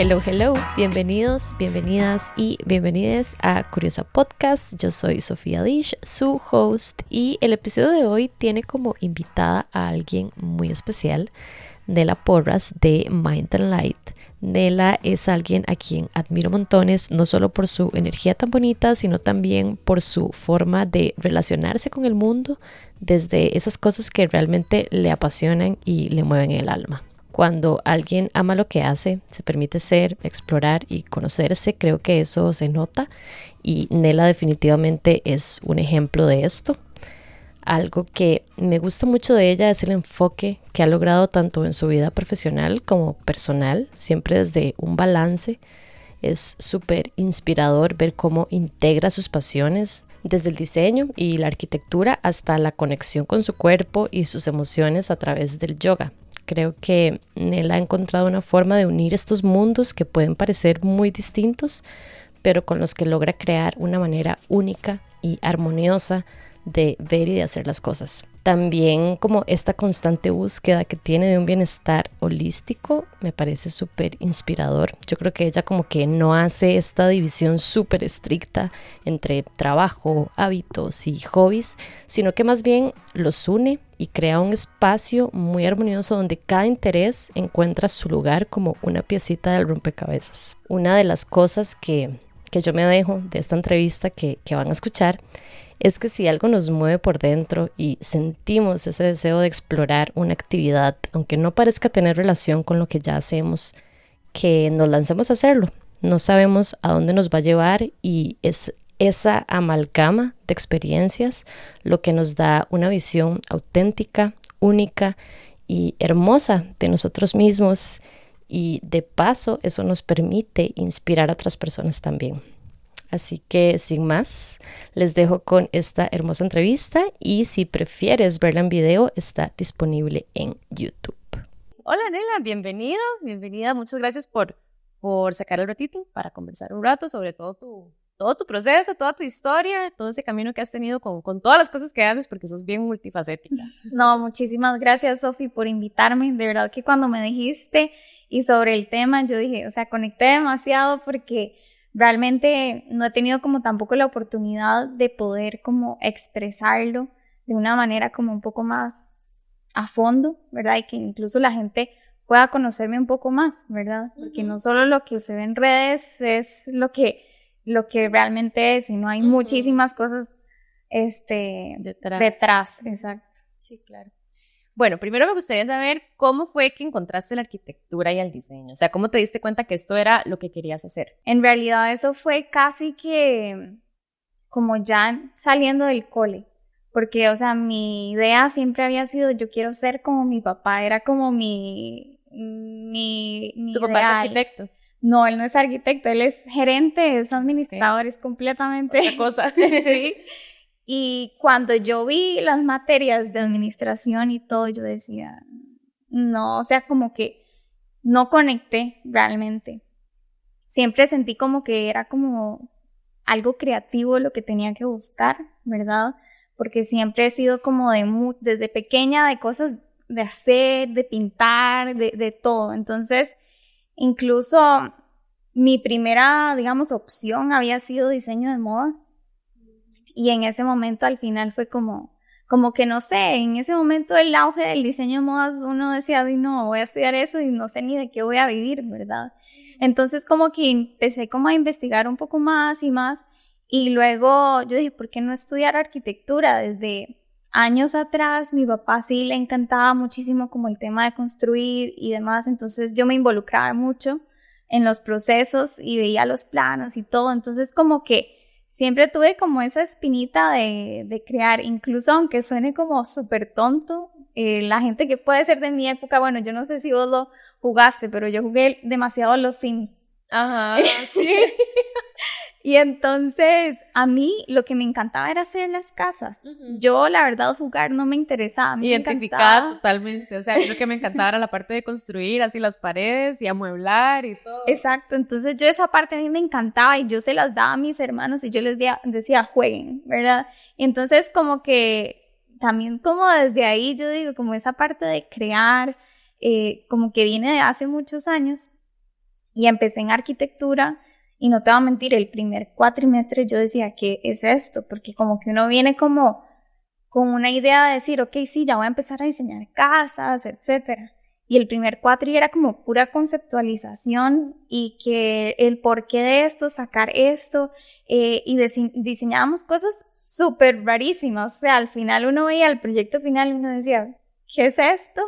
Hello, hello, bienvenidos, bienvenidas y bienvenides a Curiosa Podcast. Yo soy Sofía Dish, su host, y el episodio de hoy tiene como invitada a alguien muy especial, Nela Porras de Mind and Light. Nela es alguien a quien admiro montones, no solo por su energía tan bonita, sino también por su forma de relacionarse con el mundo desde esas cosas que realmente le apasionan y le mueven el alma. Cuando alguien ama lo que hace, se permite ser, explorar y conocerse, creo que eso se nota, y Nela definitivamente es un ejemplo de esto. Algo que me gusta mucho de ella es el enfoque que ha logrado tanto en su vida profesional como personal, siempre desde un balance. Es súper inspirador ver cómo integra sus pasiones, desde el diseño y la arquitectura hasta la conexión con su cuerpo y sus emociones a través del yoga. Creo que Nela ha encontrado una forma de unir estos mundos que pueden parecer muy distintos, pero con los que logra crear una manera única y armoniosa de ver y de hacer las cosas. También como esta constante búsqueda que tiene de un bienestar holístico me parece súper inspirador. Yo creo que ella como que no hace esta división súper estricta entre trabajo, hábitos y hobbies, sino que más bien los une y crea un espacio muy armonioso donde cada interés encuentra su lugar como una piecita del rompecabezas. Una de las cosas que yo me dejo de esta entrevista que van a escuchar es que si algo nos mueve por dentro y sentimos ese deseo de explorar una actividad, aunque no parezca tener relación con lo que ya hacemos, que nos lancemos a hacerlo. No sabemos a dónde nos va a llevar y es esa amalgama de experiencias lo que nos da una visión auténtica, única y hermosa de nosotros mismos, y de paso eso nos permite inspirar a otras personas también. Así que sin más, les dejo con esta hermosa entrevista, y si prefieres verla en video, está disponible en YouTube. Hola Nela, bienvenida. Muchas gracias por sacar el ratito para conversar un rato sobre todo tu proceso, toda tu historia, todo ese camino que has tenido con todas las cosas que haces, porque sos bien multifacética. No, muchísimas gracias, Sofi, por invitarme. De verdad que cuando me dijiste y sobre el tema, yo dije, conecté demasiado porque realmente no he tenido como tampoco la oportunidad de poder como expresarlo de una manera como un poco más a fondo, ¿verdad? Y que incluso la gente pueda conocerme un poco más, ¿verdad? Porque no solo lo que se ve en redes es lo que realmente es, sino hay muchísimas cosas detrás, exacto. Sí, claro. Bueno, primero me gustaría saber cómo fue que encontraste la arquitectura y el diseño. O sea, ¿cómo te diste cuenta que esto era lo que querías hacer? En realidad eso fue casi que como ya saliendo del cole. Porque, mi idea siempre había sido, yo quiero ser como mi papá. Era como mi ¿Tu papá es arquitecto? No, él no es arquitecto, él es gerente, es administrador, es completamente otra cosa. Sí. Y cuando yo vi las materias de administración y todo, yo decía, no, como que no conecté realmente. Siempre sentí como que era como algo creativo lo que tenía que buscar, ¿verdad? Porque siempre he sido como desde pequeña de cosas de hacer, de pintar, de todo. Entonces, incluso mi primera, digamos, opción había sido diseño de modas. Y en ese momento al final fue como que no sé, en ese momento el auge del diseño de modas uno decía, no, voy a estudiar eso y no sé ni de qué voy a vivir, ¿verdad? Entonces como que empecé como a investigar un poco más y más, y luego yo dije, ¿por qué no estudiar arquitectura? Desde años atrás mi papá sí le encantaba muchísimo como el tema de construir y demás, entonces yo me involucraba mucho en los procesos y veía los planos y todo, entonces como que siempre tuve como esa espinita de crear, incluso aunque suene como súper tonto, la gente que puede ser de mi época, bueno, yo no sé si vos lo jugaste, pero yo jugué demasiado los Sims. Ajá, sí. Y entonces a mí lo que me encantaba era hacer las casas. Yo la verdad jugar no me interesaba. Identificada totalmente, o sea, lo que me encantaba era la parte de construir así las paredes y amueblar y todo. Exacto, entonces yo esa parte a mí me encantaba y yo se las daba a mis hermanos y yo les decía jueguen, ¿verdad? Y entonces como que también como desde ahí yo digo como esa parte de crear como que viene de hace muchos años. Y empecé en arquitectura y no te voy a mentir, el primer cuatrimestre yo decía, ¿qué es esto? Porque como que uno viene como con una idea de decir, ok, sí, ya voy a empezar a diseñar casas, etcétera. Y el primer cuatri era como pura conceptualización y que el porqué de esto, sacar esto, y diseñábamos cosas súper rarísimas. O sea, al final uno veía el proyecto final y uno decía, ¿qué es esto?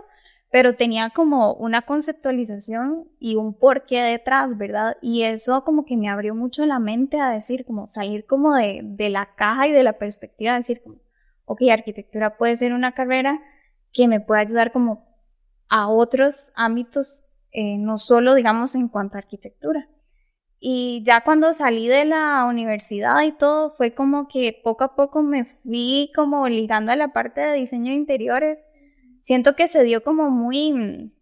Pero tenía como una conceptualización y un porqué detrás, ¿verdad? Y eso como que me abrió mucho la mente a decir, como salir como de la caja y de la perspectiva, de decir como, ok, arquitectura puede ser una carrera que me puede ayudar como a otros ámbitos, no solo, digamos, en cuanto a arquitectura. Y ya cuando salí de la universidad y todo, fue como que poco a poco me fui como ligando a la parte de diseño de interiores. Siento que se dio como muy,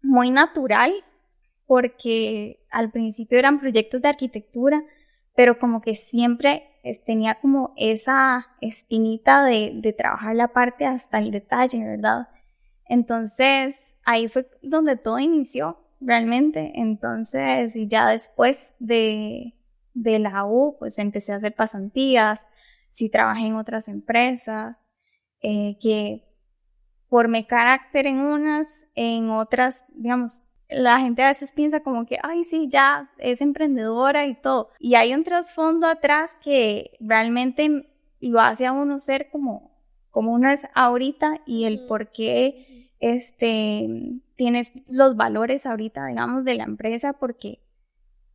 muy natural, porque al principio eran proyectos de arquitectura, pero como que siempre tenía como esa espinita de trabajar la parte hasta el detalle, ¿verdad? Entonces, ahí fue donde todo inició, realmente. Entonces, y ya después de la U, pues empecé a hacer pasantías, sí trabajé en otras empresas, que formé carácter en unas, en otras, digamos, la gente a veces piensa como que, ay, sí, ya es emprendedora y todo. Y hay un trasfondo atrás que realmente lo hace a uno ser como uno es ahorita y el por qué tienes los valores ahorita, digamos, de la empresa, porque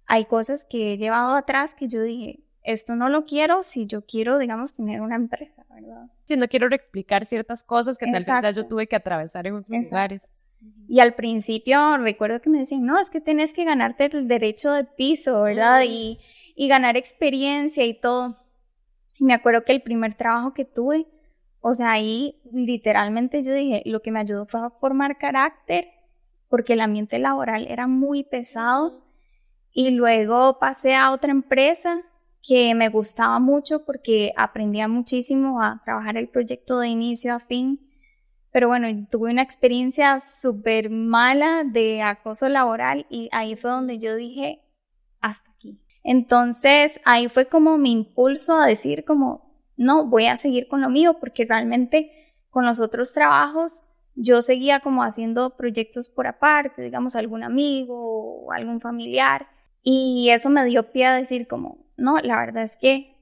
hay cosas que he llevado atrás que yo dije, esto no lo quiero si yo quiero, digamos, tener una empresa, ¿verdad? Si no quiero replicar ciertas cosas que tal vez ya yo tuve que atravesar en otros lugares. Y al principio recuerdo que me decían, no, es que tenés que ganarte el derecho de piso, ¿verdad? Y ganar experiencia y todo. Y me acuerdo que el primer trabajo que tuve, o sea, ahí literalmente yo dije, lo que me ayudó fue a formar carácter, porque el ambiente laboral era muy pesado. Y luego pasé a otra empresa que me gustaba mucho porque aprendía muchísimo a trabajar el proyecto de inicio a fin. Pero bueno, tuve una experiencia súper mala de acoso laboral y ahí fue donde yo dije, hasta aquí. Entonces ahí fue como mi impulso a decir como, no, voy a seguir con lo mío, porque realmente con los otros trabajos yo seguía como haciendo proyectos por aparte, digamos algún amigo o algún familiar, y eso me dio pie a decir como, no, la verdad es que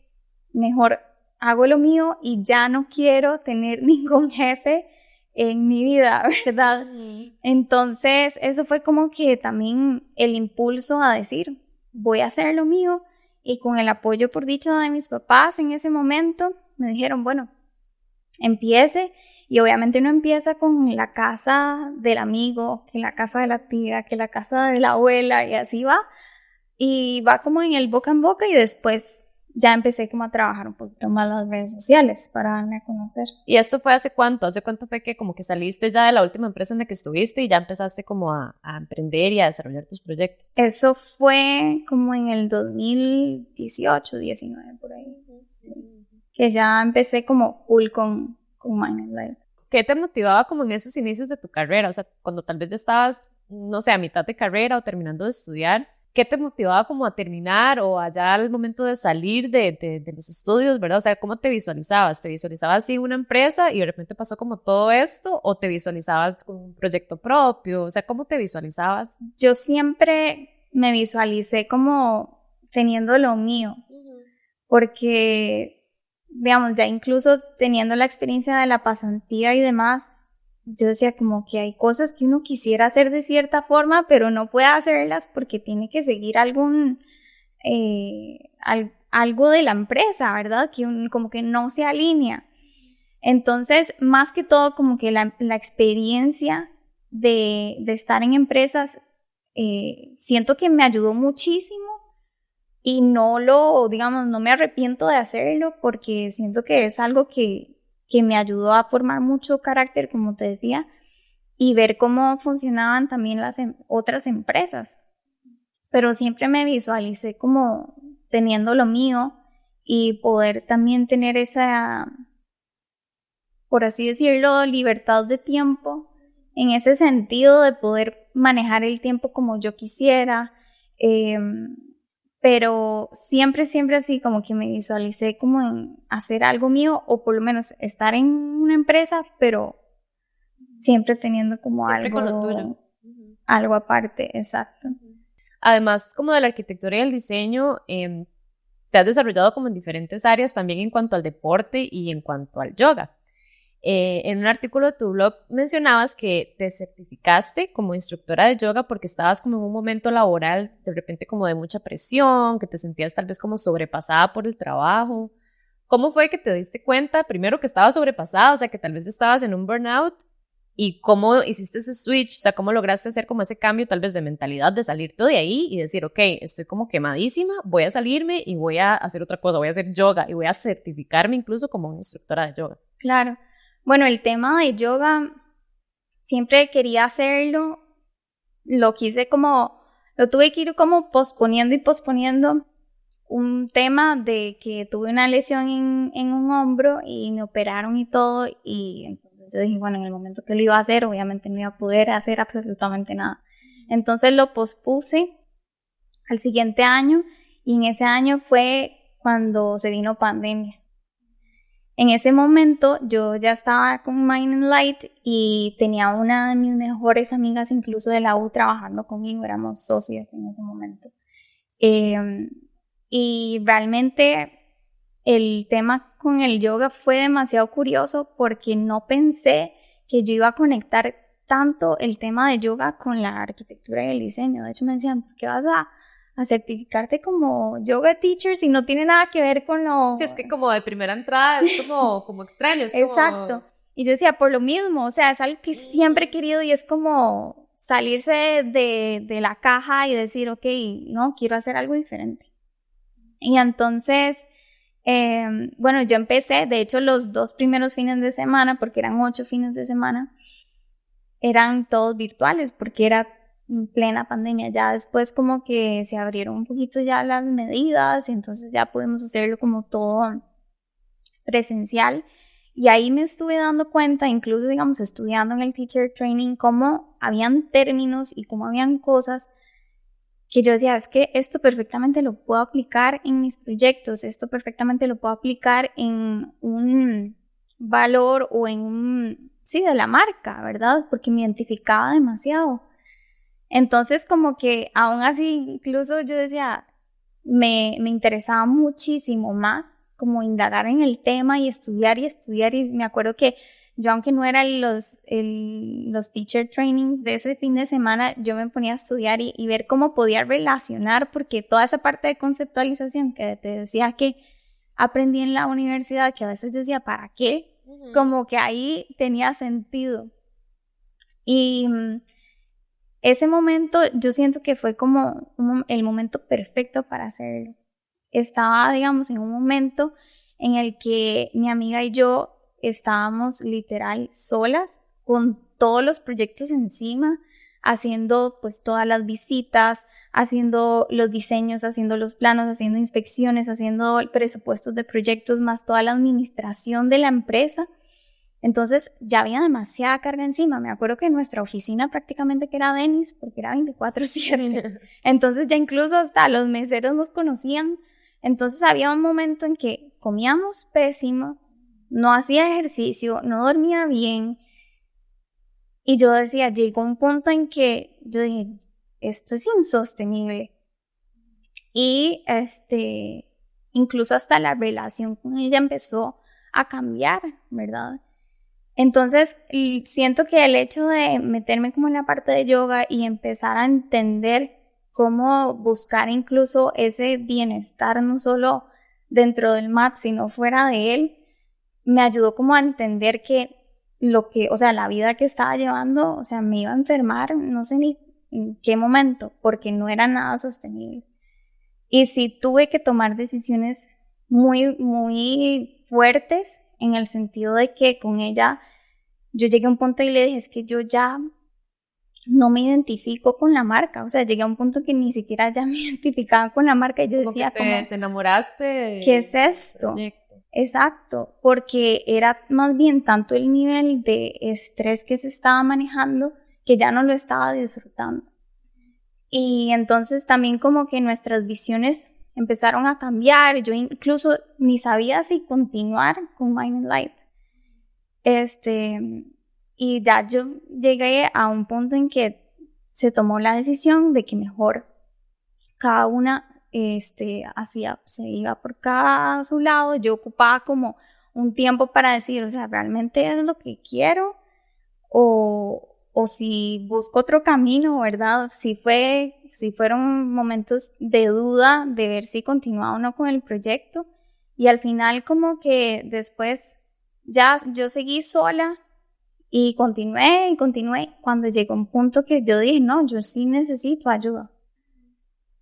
mejor hago lo mío y ya no quiero tener ningún jefe en mi vida, ¿verdad? Entonces, eso fue como que también el impulso a decir, voy a hacer lo mío, y con el apoyo por dicho de mis papás en ese momento, me dijeron, bueno, empiece, y obviamente uno empieza con la casa del amigo, que la casa de la tía, que la casa de la abuela, y así va, y va como en el boca en boca, y después ya empecé como a trabajar un poquito más las redes sociales para darme a conocer. ¿Y esto fue hace cuánto? ¿Hace cuánto fue que como que saliste ya de la última empresa en la que estuviste y ya empezaste como a emprender y a desarrollar tus proyectos? Eso fue como en el 2018, 19 por ahí. Sí. Que ya empecé como full con Minded Life. ¿Qué te motivaba como en esos inicios de tu carrera? O sea, cuando tal vez estabas, no sé, a mitad de carrera o terminando de estudiar, ¿qué te motivaba como a terminar o allá al momento de salir de los estudios, ¿verdad? O sea, ¿cómo te visualizabas? ¿Te visualizabas así una empresa y de repente pasó como todo esto? ¿O te visualizabas con un proyecto propio? O sea, ¿cómo te visualizabas? Yo siempre me visualicé como teniendo lo mío, porque, digamos, ya incluso teniendo la experiencia de la pasantía y demás, yo decía como que hay cosas que uno quisiera hacer de cierta forma, pero no puede hacerlas porque tiene que seguir algo de la empresa, ¿verdad? Que como que no se alinea. Entonces, más que todo, como que la experiencia de estar en empresas, siento que me ayudó muchísimo y digamos, no me arrepiento de hacerlo porque siento que es algo que me ayudó a formar mucho carácter, como te decía, y ver cómo funcionaban también las otras empresas. Pero siempre me visualicé como teniendo lo mío y poder también tener esa, por así decirlo, libertad de tiempo, en ese sentido de poder manejar el tiempo como yo quisiera, Pero siempre así como que me visualicé como en hacer algo mío o por lo menos estar en una empresa, pero siempre teniendo como siempre con lo tuyo. Algo aparte, exacto. Además, como de la arquitectura y el diseño, te has desarrollado como en diferentes áreas también en cuanto al deporte y en cuanto al yoga. En un artículo de tu blog mencionabas que te certificaste como instructora de yoga porque estabas como en un momento laboral de repente como de mucha presión, que te sentías tal vez como sobrepasada por el trabajo. ¿Cómo fue que te diste cuenta, primero, que estabas sobrepasada, o sea, que tal vez estabas en un burnout? ¿Y cómo hiciste ese switch? O sea, ¿cómo lograste hacer como ese cambio tal vez de mentalidad, de salirte de ahí y decir, ok, estoy como quemadísima, voy a salirme y voy a hacer otra cosa, voy a hacer yoga y voy a certificarme incluso como una instructora de yoga? Claro. Bueno, el tema de yoga, siempre quería hacerlo, lo tuve que ir como posponiendo un tema de que tuve una lesión en un hombro y me operaron y todo, y entonces yo dije, bueno, en el momento que lo iba a hacer, obviamente no iba a poder hacer absolutamente nada. Entonces lo pospuse al siguiente año, y en ese año fue cuando se vino pandemia. En ese momento yo ya estaba con Mind and Light y tenía una de mis mejores amigas incluso de la U trabajando conmigo, éramos socias en ese momento. Y realmente el tema con el yoga fue demasiado curioso porque no pensé que yo iba a conectar tanto el tema de yoga con la arquitectura y el diseño. De hecho me decían, ¿por qué vas a certificarte como yoga teacher si no tiene nada que ver con lo... Sí, es que como de primera entrada es como extraño. Es Exacto. como... Y yo decía, por lo mismo, o sea, es algo que siempre he querido y es como salirse de la caja y decir, ok, no, quiero hacer algo diferente. Y entonces, bueno, yo empecé, de hecho los 2 primeros fines de semana, porque eran 8 fines de semana, eran todos virtuales, porque era en plena pandemia. Ya después como que se abrieron un poquito ya las medidas, y entonces ya pudimos hacerlo como todo presencial. Y ahí me estuve dando cuenta, incluso digamos estudiando en el teacher training, cómo habían términos y cómo habían cosas que yo decía, es que esto perfectamente lo puedo aplicar en mis proyectos, esto perfectamente lo puedo aplicar en un valor o en un, sí, de la marca, ¿verdad? Porque me identificaba demasiado. Entonces como que aún así, incluso yo decía, me interesaba muchísimo más como indagar en el tema y estudiar, y me acuerdo que yo, aunque no era los teacher trainings de ese fin de semana, yo me ponía a estudiar y ver cómo podía relacionar, porque toda esa parte de conceptualización que te decía que aprendí en la universidad, que a veces yo decía, ¿para qué? Como que ahí tenía sentido. Y ese momento yo siento que fue como el momento perfecto para hacerlo. Estaba, digamos, en un momento en el que mi amiga y yo estábamos literal solas con todos los proyectos encima, haciendo pues todas las visitas, haciendo los diseños, haciendo los planos, haciendo inspecciones, haciendo presupuestos de proyectos, más toda la administración de la empresa. Entonces ya había demasiada carga encima. Me acuerdo que nuestra oficina prácticamente que era Denis, porque era 24/7. Entonces ya incluso hasta los meseros nos conocían. Entonces había un momento en que comíamos pésimo, no hacía ejercicio, no dormía bien. Y yo decía, llegó un punto en que yo dije, esto es insostenible. Y incluso hasta la relación con ella empezó a cambiar, ¿verdad? Entonces, siento que el hecho de meterme como en la parte de yoga y empezar a entender cómo buscar incluso ese bienestar, no solo dentro del mat, sino fuera de él, me ayudó como a entender que la vida que estaba llevando, o sea, me iba a enfermar, no sé ni en qué momento, porque no era nada sostenible. Y sí tuve que tomar decisiones muy, muy fuertes, en el sentido de que con ella yo llegué a un punto y le dije, es que yo ya no me identifico con la marca. O sea, llegué a un punto que ni siquiera ya me identificaba con la marca, y yo como decía, que te enamoraste. ¿qué es esto? Exacto, porque era más bien tanto el nivel de estrés que se estaba manejando que ya no lo estaba disfrutando. Y entonces también como que nuestras visiones empezaron a cambiar. Yo incluso ni sabía si continuar con Mind and Light. Y ya yo llegué a un punto en que se tomó la decisión de que mejor cada una se iba por cada su lado. Yo ocupaba como un tiempo para decir, o sea, ¿realmente es lo que quiero? O si busco otro camino, ¿verdad? Si fueron momentos de duda de ver si continuaba o no con el proyecto. Y al final como que después ya yo seguí sola y continué. Cuando llegó un punto que yo dije, no, yo sí necesito ayuda.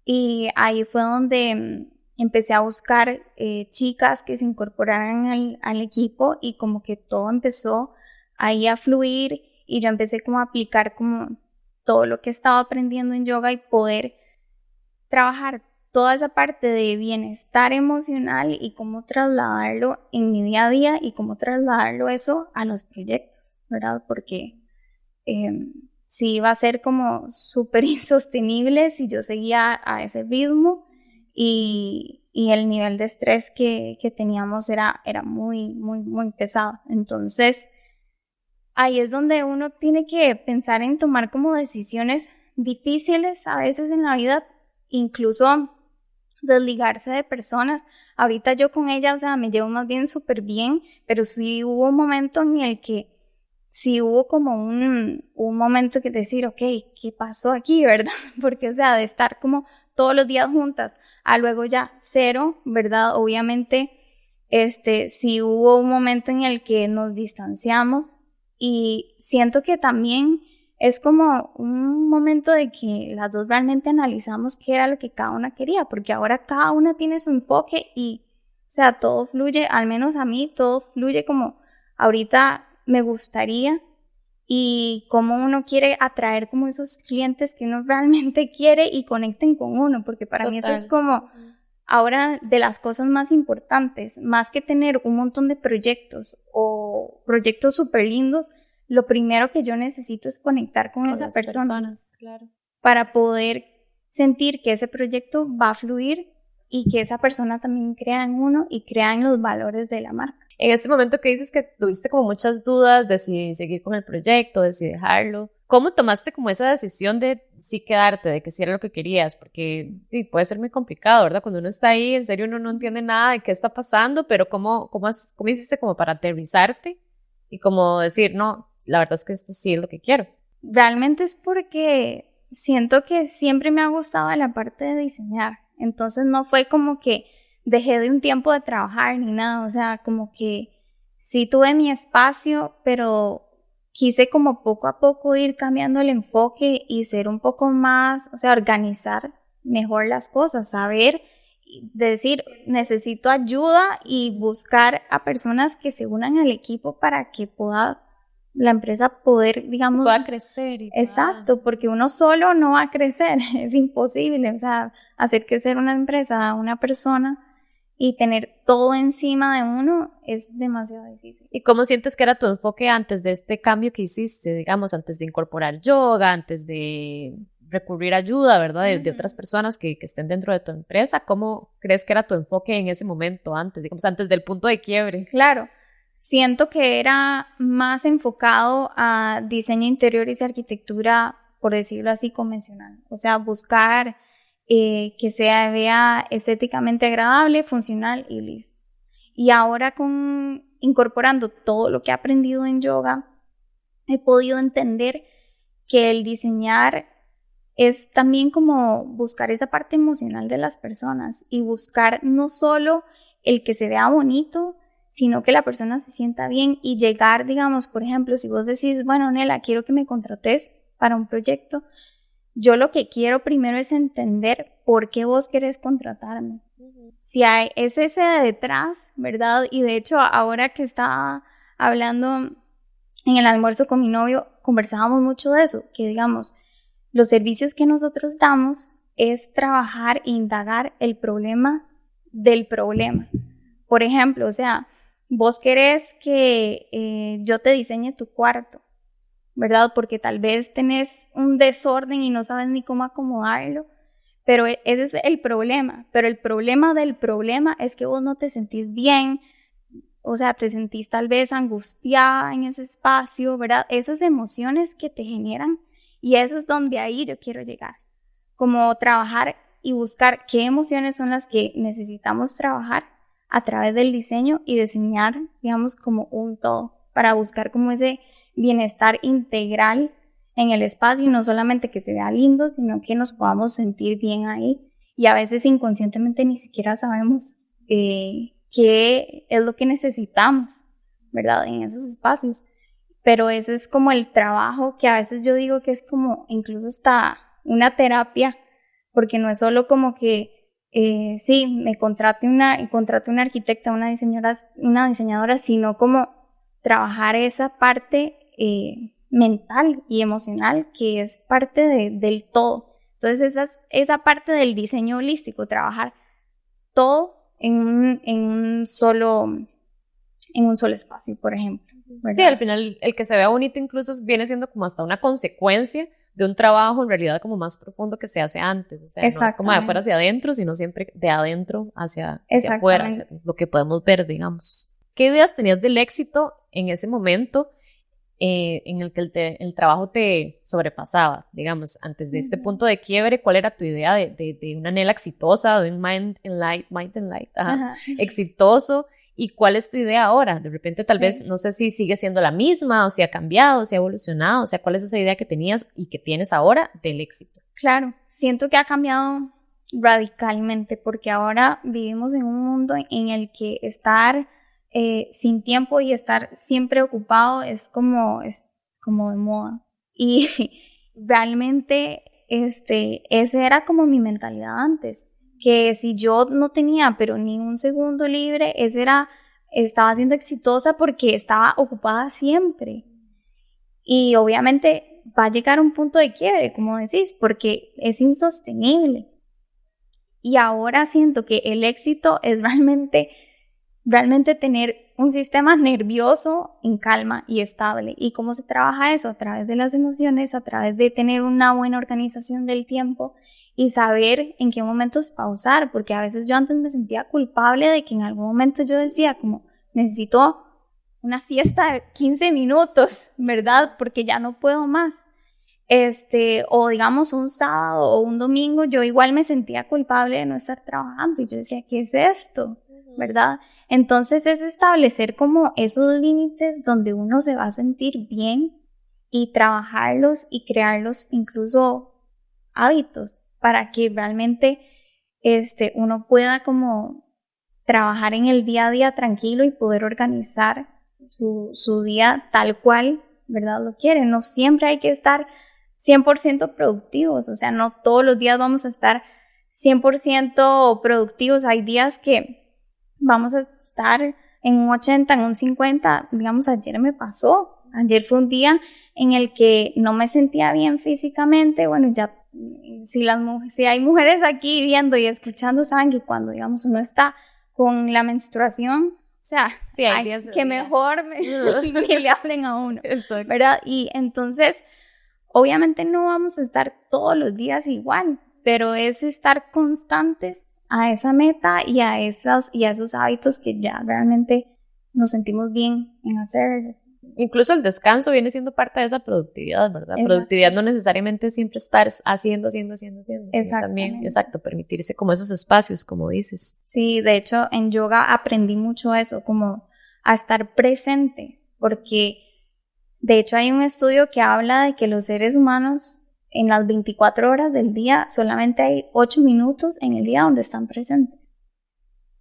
Y ahí fue donde empecé a buscar chicas que se incorporaran al equipo y como que todo empezó ahí a fluir y yo empecé como a aplicar como todo lo que estaba aprendiendo en yoga y poder trabajar toda esa parte de bienestar emocional y cómo trasladarlo en mi día a día y cómo trasladarlo eso a los proyectos, ¿verdad? Porque sí iba a ser como súper insostenible si yo seguía a ese ritmo y el nivel de estrés que teníamos era muy, muy, muy pesado. Entonces, ahí es donde uno tiene que pensar en tomar como decisiones difíciles a veces en la vida, incluso desligarse de personas. Ahorita yo con ella, o sea, me llevo más bien súper bien, pero sí hubo un momento en el que sí hubo como un momento que decir, ok, ¿qué pasó aquí, verdad? Porque, o sea, de estar como todos los días juntas, a luego ya cero, ¿verdad? Obviamente, sí hubo un momento en el que nos distanciamos y siento que también es como un momento de que las dos realmente analizamos qué era lo que cada una quería, porque ahora cada una tiene su enfoque y, o sea, todo fluye, al menos a mí, todo fluye como ahorita me gustaría y cómo uno quiere atraer como esos clientes que uno realmente quiere y conecten con uno, porque para mí eso es como ahora de las cosas más importantes, más que tener un montón de proyectos o proyectos súper lindos, lo primero que yo necesito es conectar con esa persona claro. para poder sentir que ese proyecto va a fluir y que esa persona también crea en uno y crea en los valores de la marca. En este momento que dices que tuviste como muchas dudas de si seguir con el proyecto, de si dejarlo, ¿cómo tomaste como esa decisión de sí quedarte, de que sí era lo que querías? Porque sí, puede ser muy complicado, ¿verdad? Cuando uno está ahí, en serio uno no entiende nada de qué está pasando, pero ¿cómo hiciste como para aterrizarte y como decir, no, la verdad es que esto sí es lo que quiero? Realmente es porque siento que siempre me ha gustado la parte de diseñar, entonces no fue como que dejé de un tiempo de trabajar ni nada, o sea, como que sí tuve mi espacio, pero quise como poco a poco ir cambiando el enfoque y ser un poco más, o sea, organizar mejor las cosas, saber, decir, necesito ayuda y buscar a personas que se unan al equipo para que pueda la empresa poder, digamos, pueda crecer. Exacto, porque uno solo no va a crecer, es imposible, o sea, hacer crecer una empresa, una persona y tener todo encima de uno es demasiado difícil. ¿Y cómo sientes que era tu enfoque antes de este cambio que hiciste, digamos, antes de incorporar yoga, antes de recurrir a ayuda, ¿verdad? De otras personas que estén dentro de tu empresa? ¿Cómo crees que era tu enfoque en ese momento antes, digamos, antes del punto de quiebre? Claro, siento que era más enfocado a diseño interiores y arquitectura, por decirlo así, convencional. O sea, buscar que se vea estéticamente agradable, funcional y listo. Y ahora incorporando todo lo que he aprendido en yoga, he podido entender que el diseñar es también como buscar esa parte emocional de las personas y buscar no solo el que se vea bonito, sino que la persona se sienta bien y llegar, digamos, por ejemplo, si vos decís, bueno, Nela, quiero que me contrates para un proyecto, yo lo que quiero primero es entender por qué vos querés contratarme. Si es ese de detrás, ¿verdad? Y de hecho, ahora que estaba hablando en el almuerzo con mi novio, conversábamos mucho de eso, que digamos, los servicios que nosotros damos es trabajar e indagar el problema del problema. Por ejemplo, o sea, vos querés que yo te diseñe tu cuarto. ¿verdad? Porque tal vez tenés un desorden y no sabes ni cómo acomodarlo, pero ese es el problema. Pero el problema del problema es que vos no te sentís bien, o sea, te sentís tal vez angustiada en ese espacio, ¿verdad? Esas emociones que te generan, y eso es donde ahí yo quiero llegar. Como trabajar y buscar qué emociones son las que necesitamos trabajar a través del diseño y diseñar, digamos, como un todo, para buscar como ese bienestar integral en el espacio y no solamente que se vea lindo, sino que nos podamos sentir bien ahí. Y a veces inconscientemente ni siquiera sabemos qué es lo que necesitamos, ¿verdad? En esos espacios. Pero ese es como el trabajo que a veces yo digo que es como incluso hasta una terapia, porque no es solo como que sí, me contrate una arquitecta, una diseñadora, sino como trabajar esa parte mental y emocional que es parte del todo. Entonces esa parte del diseño holístico, trabajar todo en un solo espacio, por ejemplo, ¿verdad? Sí, al final el que se vea bonito incluso viene siendo como hasta una consecuencia de un trabajo en realidad como más profundo que se hace antes, o sea, no es como de afuera hacia adentro, sino siempre de adentro hacia afuera, hacia lo que podemos ver, digamos. ¿Qué ideas tenías del éxito en ese momento en el que el trabajo te sobrepasaba, digamos, antes de este punto de quiebre? ¿Cuál era tu idea de una Nela exitosa, de un Mind and Light, exitoso? ¿Y cuál es tu idea ahora? De repente tal vez, no sé si sigue siendo la misma, o si ha cambiado, o si ha evolucionado, o sea, ¿cuál es esa idea que tenías y que tienes ahora del éxito? Claro, siento que ha cambiado radicalmente, porque ahora vivimos en un mundo en el que estar sin tiempo y estar siempre ocupado es como de moda. Y realmente ese era como mi mentalidad antes, que si yo no tenía pero ni un segundo libre, estaba siendo exitosa porque estaba ocupada siempre. Y obviamente va a llegar un punto de quiebre, como decís, porque es insostenible. Y ahora siento que el éxito es realmente tener un sistema nervioso en calma y estable. ¿Y cómo se trabaja eso? A través de las emociones, a través de tener una buena organización del tiempo y saber en qué momentos pausar, porque a veces yo antes me sentía culpable de que en algún momento yo decía como, necesito una siesta de 15 minutos, ¿verdad? Porque ya no puedo más. O digamos un sábado o un domingo, yo igual me sentía culpable de no estar trabajando y yo decía, ¿qué es esto? ¿Verdad? Entonces es establecer como esos límites donde uno se va a sentir bien y trabajarlos y crearlos incluso hábitos para que realmente uno pueda como trabajar en el día a día tranquilo y poder organizar su día tal cual, ¿verdad? Lo quiere. No siempre hay que estar 100% productivos, o sea, no todos los días vamos a estar 100% productivos. Hay días que vamos a estar en un 80, en un 50, digamos, ayer fue un día en el que no me sentía bien físicamente. Bueno, ya si hay mujeres aquí viendo y escuchando, saben que cuando, digamos, uno está con la menstruación, o sea, sí, hay días que mejor que le hablen a uno, ¿verdad? Y entonces, obviamente no vamos a estar todos los días igual, pero es estar constantes a esa meta y a esos hábitos que ya realmente nos sentimos bien en hacerlos. Incluso el descanso viene siendo parte de esa productividad, ¿verdad? Productividad no necesariamente siempre estar haciendo, sino también, permitirse como esos espacios, como dices. Sí, de hecho, en yoga aprendí mucho eso, como a estar presente, porque de hecho hay un estudio que habla de que los seres humanos en las 24 horas del día solamente hay 8 minutos en el día donde están presentes,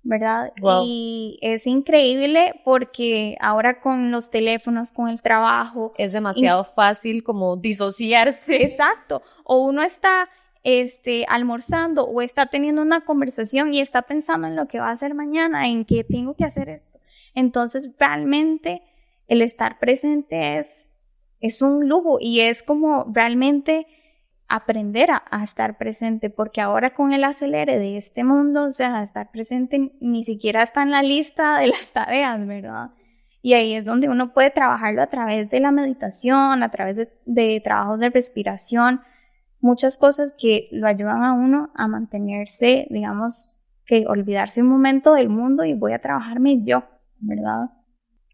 ¿verdad? Wow. Y es increíble porque ahora con los teléfonos, con el trabajo, es demasiado fácil como disociarse. Exacto. O uno está almorzando o está teniendo una conversación y está pensando en lo que va a hacer mañana, en que tengo que hacer esto. Entonces realmente el estar presente es un lujo y es como realmente aprender a estar presente, porque ahora con el acelere de este mundo, o sea, estar presente ni siquiera está en la lista de las tareas, ¿verdad? Y ahí es donde uno puede trabajarlo a través de la meditación, a través de trabajos de respiración, muchas cosas que lo ayudan a uno a mantenerse, digamos, que olvidarse un momento del mundo y voy a trabajarme yo, ¿verdad?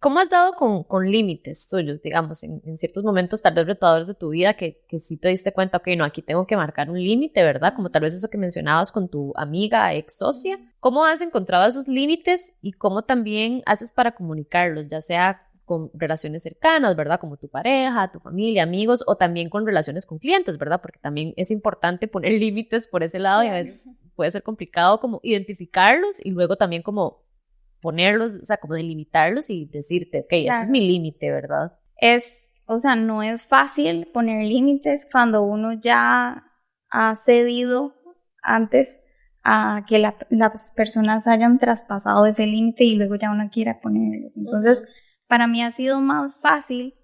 ¿Cómo has dado con límites tuyos, digamos, en ciertos momentos tal vez retadores de tu vida que sí te diste cuenta, ok, no, aquí tengo que marcar un límite, ¿verdad? Como tal vez eso que mencionabas con tu amiga, ex socia. ¿Cómo has encontrado esos límites y cómo también haces para comunicarlos, ya sea con relaciones cercanas, ¿verdad? Como tu pareja, tu familia, amigos, o también con relaciones con clientes, ¿verdad? Porque también es importante poner límites por ese lado y a veces puede ser complicado como identificarlos y luego también como ponerlos, o sea, como delimitarlos y decirte, ok, claro, este es mi límite, ¿verdad? O sea, no es fácil poner límites cuando uno ya ha cedido antes a que las personas hayan traspasado ese límite y luego ya uno quiera ponerlos. Entonces, para mí ha sido más fácil,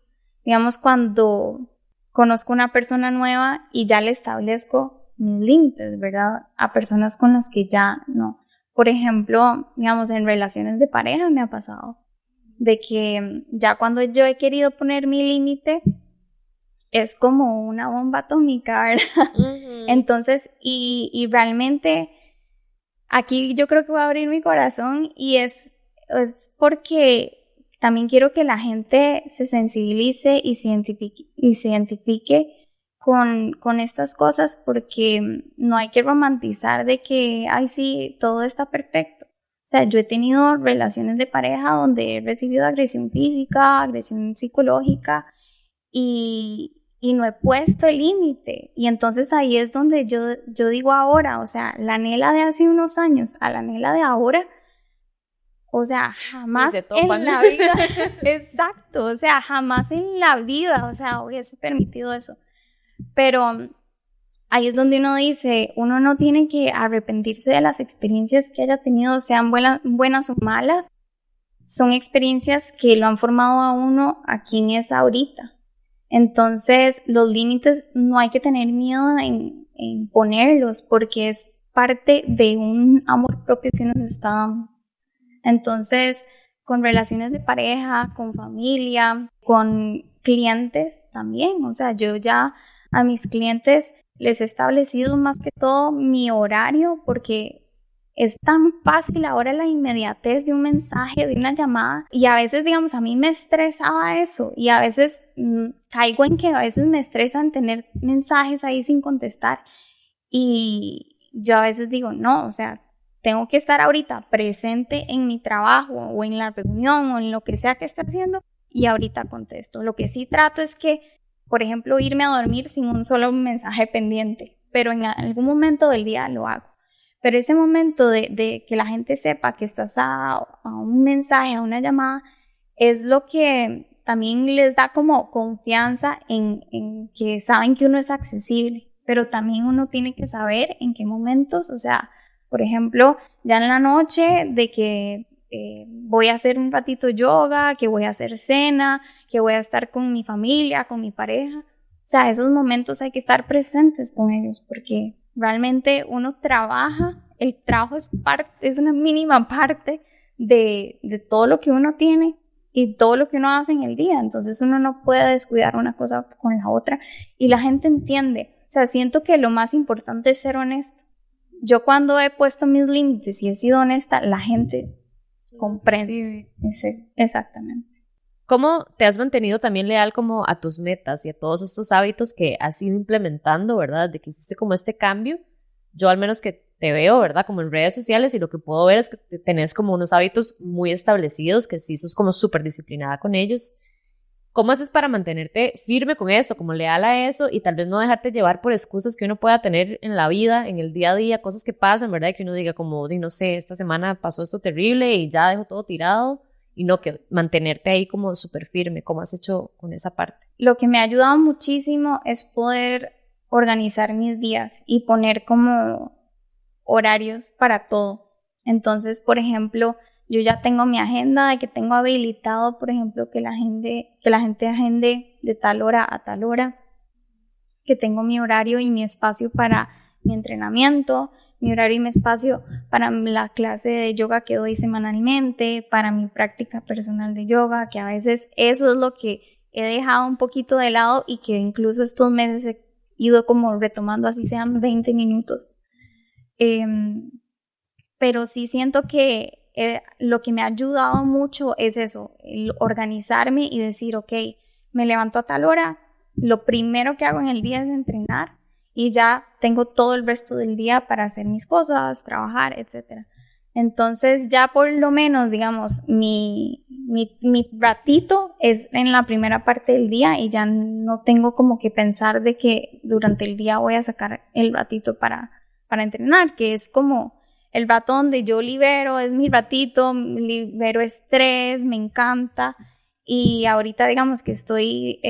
digamos, cuando conozco una persona nueva y ya le establezco mis límites, ¿verdad? A personas con las que ya no. Por ejemplo, digamos, en relaciones de pareja me ha pasado de que ya cuando yo he querido poner mi límite es como una bomba atómica, ¿verdad? Entonces, y realmente aquí yo creo que voy a abrir mi corazón y es porque también quiero que la gente se sensibilice y se identifique con estas cosas, porque no hay que romantizar de que, ay, sí, todo está perfecto. O sea, yo he tenido relaciones de pareja donde he recibido agresión física, agresión psicológica y no he puesto el límite. Y entonces ahí es donde yo digo ahora, o sea, la Nela de hace unos años a la Nela de ahora, o sea, jamás en la vida, exacto, o sea, jamás en la vida, o sea, hubiese permitido eso. Pero ahí es donde uno dice, uno no tiene que arrepentirse de las experiencias que haya tenido, sean buenas o malas. Son experiencias que lo han formado a uno a quien es ahorita. Entonces, los límites no hay que tener miedo en ponerlos porque es parte de un amor propio que nos está dando. Entonces, con relaciones de pareja, con familia, con clientes también. O sea, yo ya a mis clientes les he establecido más que todo mi horario porque es tan fácil ahora la inmediatez de un mensaje, de una llamada, y a veces, digamos, a mí me estresaba eso y a veces caigo en que a veces me estresan tener mensajes ahí sin contestar y yo a veces digo, no, o sea, tengo que estar ahorita presente en mi trabajo o en la reunión o en lo que sea que esté haciendo y ahorita contesto. Lo que sí trato es que, por ejemplo, irme a dormir sin un solo mensaje pendiente, pero en algún momento del día lo hago. Pero ese momento de que la gente sepa que estás a un mensaje, a una llamada, es lo que también les da como confianza en que saben que uno es accesible, pero también uno tiene que saber en qué momentos, o sea, por ejemplo, ya en la noche de que voy a hacer un ratito yoga, que voy a hacer cena, que voy a estar con mi familia, con mi pareja. O sea, esos momentos hay que estar presentes con ellos porque realmente uno trabaja, el trabajo es una mínima parte de todo lo que uno tiene y todo lo que uno hace en el día. Entonces uno no puede descuidar una cosa con la otra y la gente entiende. O sea, siento que lo más importante es ser honesto. Yo cuando he puesto mis límites y he sido honesta, la gente comprende. Sí. Exactamente. ¿Cómo te has mantenido también leal como a tus metas y a todos estos hábitos que has ido implementando, ¿verdad? De que hiciste como este cambio. Yo al menos que te veo, ¿verdad? Como en redes sociales y lo que puedo ver es que tenés como unos hábitos muy establecidos, que sí sos como súper disciplinada con ellos. ¿Cómo haces para mantenerte firme con eso, como leal a eso y tal vez no dejarte llevar por excusas que uno pueda tener en la vida, en el día a día, cosas que pasan, ¿verdad? Y que uno diga como, no sé, esta semana pasó esto terrible y ya dejo todo tirado. Y no, que mantenerte ahí como súper firme. ¿Cómo has hecho con esa parte? Lo que me ha ayudado muchísimo es poder organizar mis días y poner como horarios para todo. Entonces, por ejemplo, yo ya tengo mi agenda de que tengo habilitado, por ejemplo, que la gente agende de tal hora a tal hora, que tengo mi horario y mi espacio para mi entrenamiento, mi horario y mi espacio para la clase de yoga que doy semanalmente, para mi práctica personal de yoga, que a veces eso es lo que he dejado un poquito de lado y que incluso estos meses he ido como retomando, así sean 20 minutos. Pero sí siento que lo que me ha ayudado mucho es eso, el organizarme y decir, ok, me levanto a tal hora, lo primero que hago en el día es entrenar y ya tengo todo el resto del día para hacer mis cosas, trabajar, etc. Entonces ya por lo menos, digamos, mi ratito es en la primera parte del día y ya no tengo como que pensar de que durante el día voy a sacar el ratito para entrenar, que es como el rato donde yo libero, es mi ratito, libero estrés, me encanta. Y ahorita digamos que estoy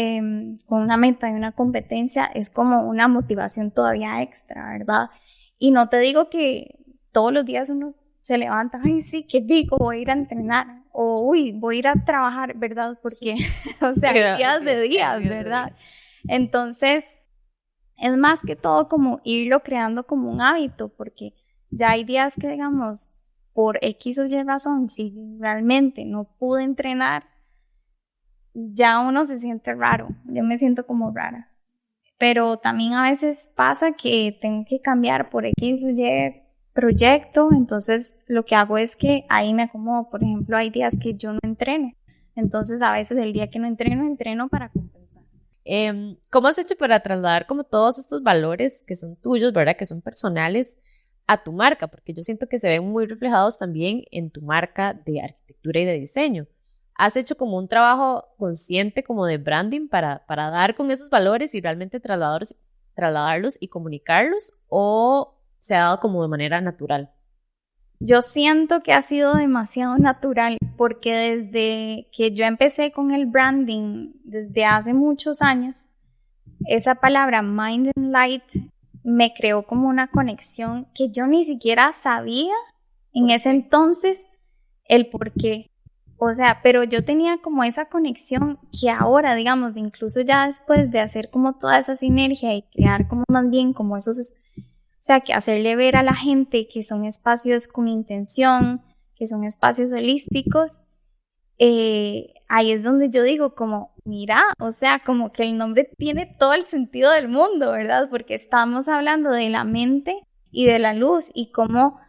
con una meta y una competencia, es como una motivación todavía extra, ¿verdad? Y no te digo que todos los días uno se levanta, ay sí, qué rico, voy a ir a entrenar, o uy, voy a ir a trabajar, ¿verdad? Porque, o sea, sí, hay días de días, ¿verdad? Entonces, es más que todo como irlo creando como un hábito, porque ya hay días que, digamos, por X o Y razón, si realmente no pude entrenar, ya uno se siente raro, yo me siento como rara. Pero también a veces pasa que tengo que cambiar por X o Y proyecto, entonces lo que hago es que ahí me acomodo. Por ejemplo, hay días que yo no entreno, entonces a veces el día que no entreno para compensar. ¿Cómo has hecho para trasladar como todos estos valores que son tuyos, ¿verdad? Que son personales a tu marca? Porque yo siento que se ven muy reflejados también en tu marca de arquitectura y de diseño. ¿Has hecho como un trabajo consciente como de branding para dar con esos valores y realmente trasladarlos y comunicarlos, o se ha dado como de manera natural? Yo siento que ha sido demasiado natural porque desde que yo empecé con el branding, desde hace muchos años, esa palabra Mind and Light me creó como una conexión que yo ni siquiera sabía en ese entonces el por qué. O sea, pero yo tenía como esa conexión que ahora, digamos, incluso ya después de hacer como toda esa sinergia y crear como más bien como esos, o sea, que hacerle ver a la gente que son espacios con intención, que son espacios holísticos, ahí es donde yo digo como, mira, o sea, como que el nombre tiene todo el sentido del mundo, ¿verdad? Porque estamos hablando de la mente y de la luz y cómo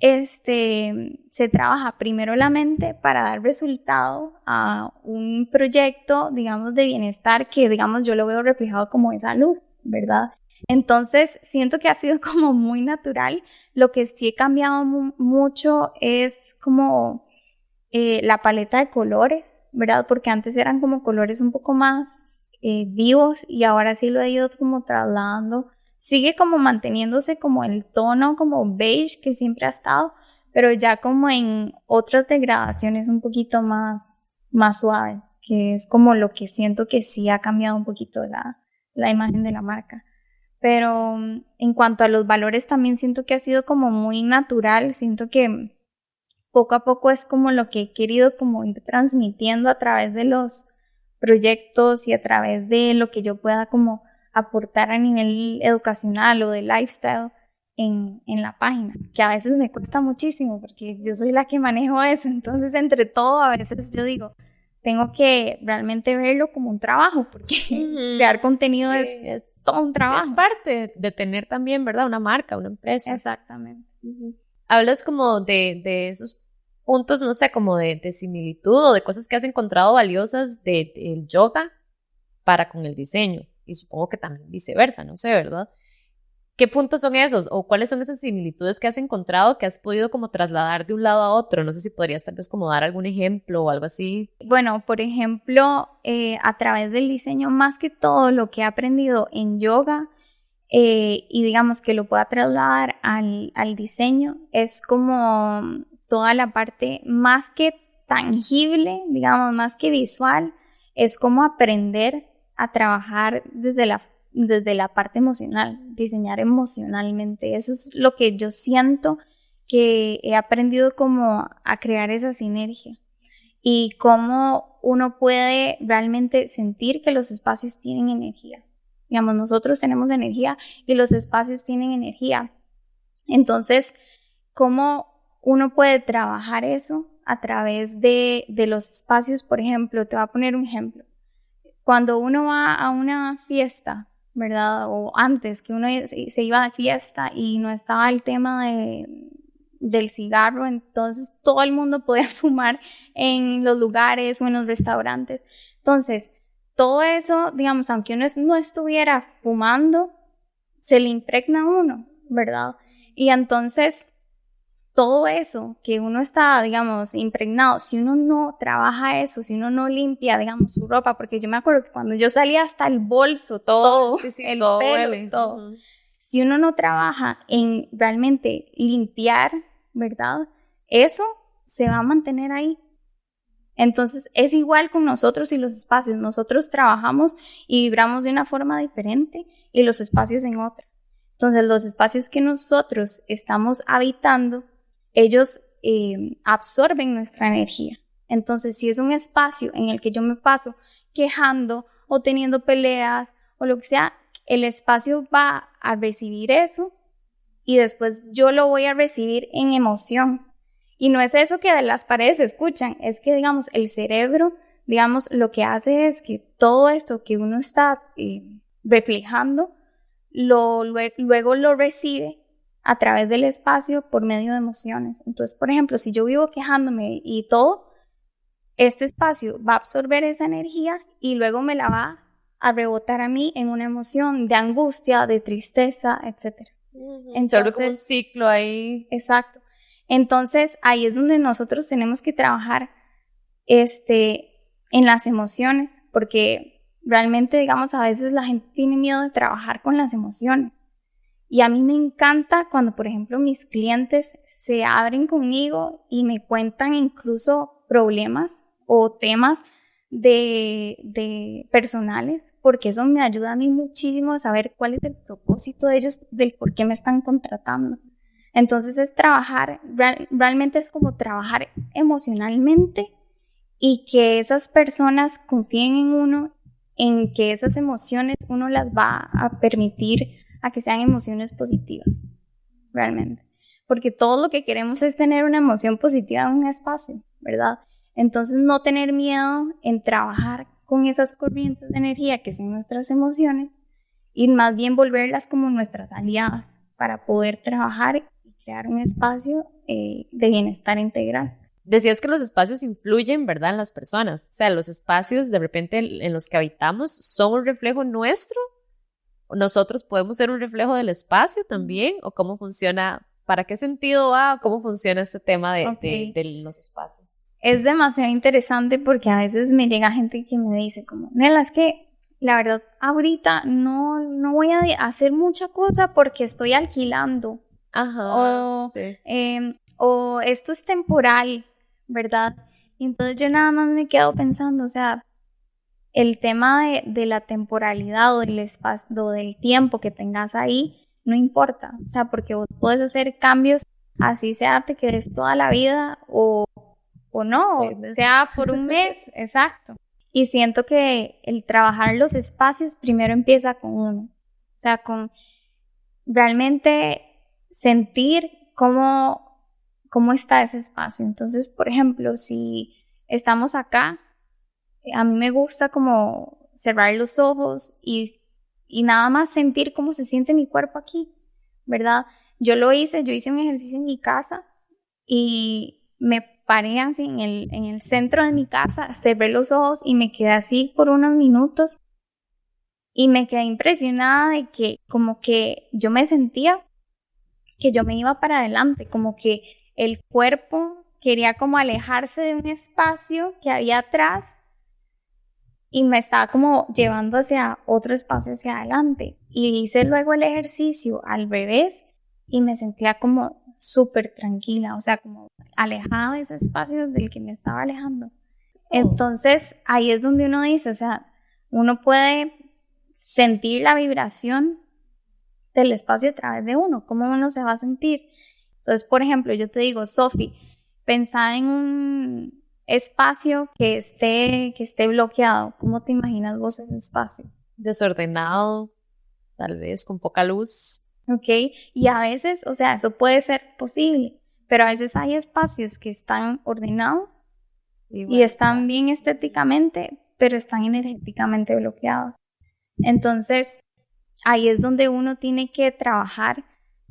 se trabaja primero la mente para dar resultado a un proyecto, digamos, de bienestar que, digamos, yo lo veo reflejado como esa luz, ¿verdad? Entonces, siento que ha sido como muy natural. Lo que sí he cambiado mucho es como la paleta de colores, ¿verdad? Porque antes eran como colores un poco más vivos y ahora sí lo he ido como trasladando. Sigue como manteniéndose como el tono como beige que siempre ha estado, pero ya como en otras degradaciones un poquito más suaves, que es como lo que siento que sí ha cambiado un poquito la imagen de la marca. Pero en cuanto a los valores también siento que ha sido como muy natural, siento que poco a poco es como lo que he querido como ir transmitiendo a través de los proyectos y a través de lo que yo pueda como aportar a nivel educacional o de lifestyle en la página, que a veces me cuesta muchísimo porque yo soy la que manejo eso, entonces entre todo a veces yo digo, tengo que realmente verlo como un trabajo, porque crear contenido es todo un trabajo. Es parte de tener también, ¿verdad? Una marca, una empresa. Exactamente. Hablas como de esos puntos, no sé, como de similitud o de cosas que has encontrado valiosas del yoga para con el diseño. Y supongo que también viceversa, no sé, ¿verdad? ¿Qué puntos son esos? ¿O cuáles son esas similitudes que has encontrado que has podido como trasladar de un lado a otro? No sé si podrías tal vez como dar algún ejemplo o algo así. Bueno, por ejemplo, a través del diseño, más que todo lo que he aprendido en yoga y digamos que lo pueda trasladar al diseño, es como toda la parte más que tangible, digamos, más que visual, es como aprender a trabajar desde la parte emocional, diseñar emocionalmente. Eso es lo que yo siento que he aprendido como a crear esa sinergia y cómo uno puede realmente sentir que los espacios tienen energía. Digamos, nosotros tenemos energía y los espacios tienen energía. Entonces, ¿cómo uno puede trabajar eso? A través de los espacios. Por ejemplo, te voy a poner un ejemplo. Cuando uno va a una fiesta, ¿verdad? O antes que uno se iba de fiesta y no estaba el tema del cigarro, entonces todo el mundo podía fumar en los lugares o en los restaurantes. Entonces, todo eso, digamos, aunque uno no estuviera fumando, se le impregna a uno, ¿verdad? Y entonces, todo eso que uno está, digamos, impregnado, si uno no trabaja eso, si uno no limpia, digamos, su ropa, porque yo me acuerdo que cuando yo salía hasta el bolso, todo sí, el todo pelo, huele. todo. Si uno no trabaja en realmente limpiar, ¿verdad? Eso se va a mantener ahí. Entonces, es igual con nosotros y los espacios. Nosotros trabajamos y vibramos de una forma diferente y los espacios en otra. Entonces, los espacios que nosotros estamos habitando, ellos absorben nuestra energía. Entonces, si es un espacio en el que yo me paso quejando o teniendo peleas o lo que sea, el espacio va a recibir eso y después yo lo voy a recibir en emoción. Y no es eso que de las paredes se escuchan, es que, digamos, el cerebro, digamos, lo que hace es que todo esto que uno está reflejando, luego lo recibe a través del espacio por medio de emociones. Entonces, por ejemplo, si yo vivo quejándome y todo, este espacio va a absorber esa energía y luego me la va a rebotar a mí en una emoción de angustia, de tristeza, etc. Entonces, como un ciclo ahí. Exacto. Entonces, ahí es donde nosotros tenemos que trabajar en las emociones, porque realmente, digamos, a veces la gente tiene miedo de trabajar con las emociones. Y a mí me encanta cuando, por ejemplo, mis clientes se abren conmigo y me cuentan incluso problemas o temas de personales, porque eso me ayuda a mí muchísimo a saber cuál es el propósito de ellos, del por qué me están contratando. Entonces es trabajar, realmente es como trabajar emocionalmente y que esas personas confíen en uno, en que esas emociones uno las va a permitir a que sean emociones positivas, realmente. Porque todo lo que queremos es tener una emoción positiva en un espacio, ¿verdad? Entonces no tener miedo en trabajar con esas corrientes de energía que son nuestras emociones y más bien volverlas como nuestras aliadas para poder trabajar y crear un espacio de bienestar integral. Decías que los espacios influyen, ¿verdad?, en las personas. O sea, los espacios de repente en los que habitamos son un reflejo nuestro. ¿Nosotros podemos ser un reflejo del espacio también? ¿O cómo funciona? ¿Para qué sentido va? ¿Cómo funciona este tema de los espacios? Es demasiado interesante porque a veces me llega gente que me dice como, Nela, es que la verdad ahorita no voy a hacer mucha cosa porque estoy alquilando. Ajá, O esto es temporal, ¿verdad? Y entonces yo nada más me quedo pensando, o sea, el tema de la temporalidad o del espacio, o del tiempo que tengas ahí, no importa, o sea, porque vos puedes hacer cambios, así sea, te quedes toda la vida o no, sea por un mes, exacto. Y siento que el trabajar los espacios primero empieza con uno, o sea, con realmente sentir cómo está ese espacio. Entonces, por ejemplo, si estamos acá, a mí me gusta como cerrar los ojos y nada más sentir cómo se siente mi cuerpo aquí, ¿verdad? Yo hice un ejercicio en mi casa y me paré así en el centro de mi casa, cerré los ojos y me quedé así por unos minutos y me quedé impresionada de que como que yo me sentía que yo me iba para adelante, como que el cuerpo quería como alejarse de un espacio que había atrás y me estaba como llevando hacia otro espacio hacia adelante. Y hice luego el ejercicio al revés y me sentía como súper tranquila, o sea, como alejada de ese espacio del que me estaba alejando. Entonces, ahí es donde uno dice, o sea, uno puede sentir la vibración del espacio a través de uno, cómo uno se va a sentir. Entonces, por ejemplo, yo te digo, Sofi, pensá en un espacio que esté bloqueado. ¿Cómo te imaginas vos ese espacio? Desordenado, tal vez, con poca luz. ¿ok? Y a veces, o sea, eso puede ser posible, pero a veces hay espacios que están ordenados y están bien estéticamente, pero están energéticamente bloqueados. Entonces, ahí es donde uno tiene que trabajar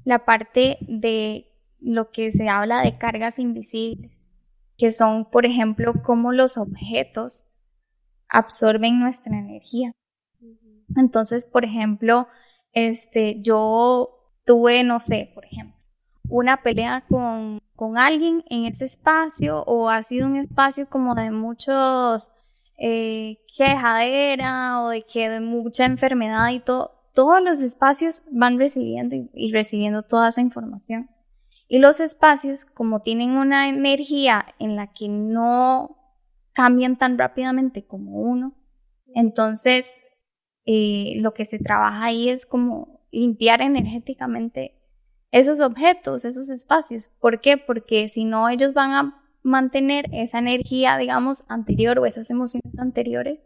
la parte de lo que se habla de cargas invisibles, que son, por ejemplo, cómo los objetos absorben nuestra energía. Entonces, por ejemplo, yo tuve, no sé, por ejemplo, una pelea con alguien en ese espacio, o ha sido un espacio como de muchos quejadera, o de mucha enfermedad y todo. Todos los espacios van recibiendo y recibiendo toda esa información. Y los espacios, como tienen una energía en la que no cambian tan rápidamente como uno, entonces lo que se trabaja ahí es como limpiar energéticamente esos objetos, esos espacios. ¿Por qué? Porque si no, ellos van a mantener esa energía, digamos, anterior, o esas emociones anteriores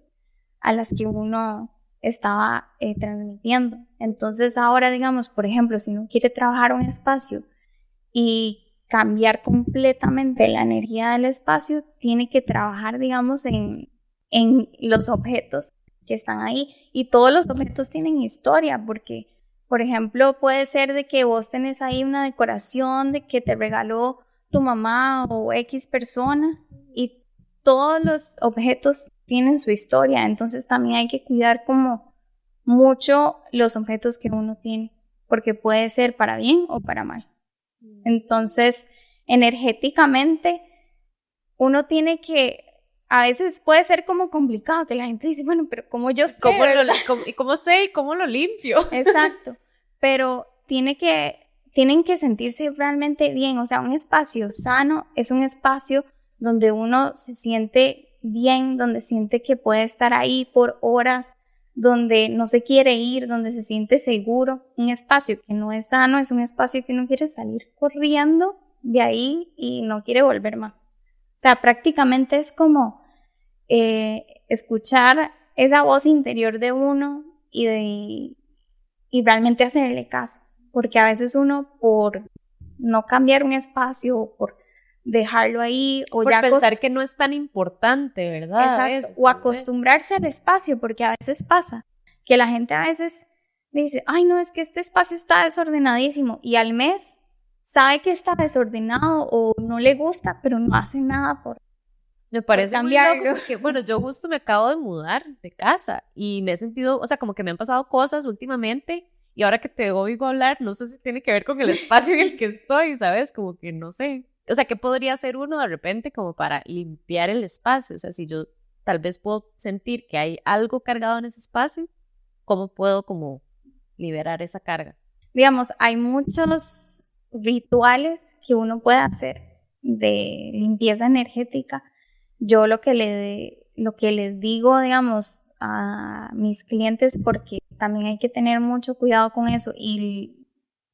a las que uno estaba transmitiendo. Entonces ahora, digamos, por ejemplo, si uno quiere trabajar un espacio y cambiar completamente la energía del espacio, tiene que trabajar, digamos, en los objetos que están ahí. Y todos los objetos tienen historia, porque, por ejemplo, puede ser de que vos tenés ahí una decoración de que te regaló tu mamá o X persona, y todos los objetos tienen su historia. Entonces también hay que cuidar como mucho los objetos que uno tiene, porque puede ser para bien o para mal. Entonces, energéticamente, uno tiene que, a veces puede ser como complicado, que la gente dice, bueno, pero ¿cómo yo sé? ¿Cómo sé y cómo lo limpio? Exacto, pero tienen que sentirse realmente bien. O sea, un espacio sano es un espacio donde uno se siente bien, donde siente que puede estar ahí por horas, donde no se quiere ir, donde se siente seguro. Un espacio que no es sano es un espacio que uno quiere salir corriendo de ahí y no quiere volver más. O sea, prácticamente es como escuchar esa voz interior de uno y realmente hacerle caso, porque a veces uno, por no cambiar un espacio, o por dejarlo ahí, o por ya pensar que no es tan importante, ¿verdad? Exacto, o acostumbrarse al espacio, porque a veces pasa que la gente a veces dice, ay no, es que este espacio está desordenadísimo, y al mes sabe que está desordenado o no le gusta, pero no hace nada me parece muy cambiarlo. loco porque, bueno, yo justo me acabo de mudar de casa y me he sentido, o sea, como que me han pasado cosas últimamente, y ahora que te oigo hablar, no sé si tiene que ver con el espacio en el que estoy, ¿sabes? Como que no sé. O sea, ¿qué podría hacer uno de repente como para limpiar el espacio? O sea, si yo tal vez puedo sentir que hay algo cargado en ese espacio, ¿cómo puedo como liberar esa carga? Digamos, hay muchos rituales que uno puede hacer de limpieza energética. Yo lo que les digo, digamos, a mis clientes, porque también hay que tener mucho cuidado con eso, y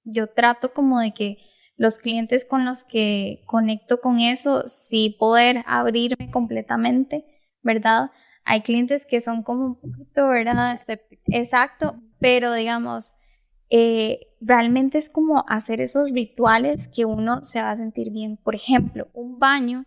yo trato como de que los clientes con los que conecto con eso, sí poder abrirme completamente, ¿verdad? Hay clientes que son como un poquito, ¿verdad? Escéptico. Exacto, pero digamos, realmente es como hacer esos rituales que uno se va a sentir bien. Por ejemplo, un baño,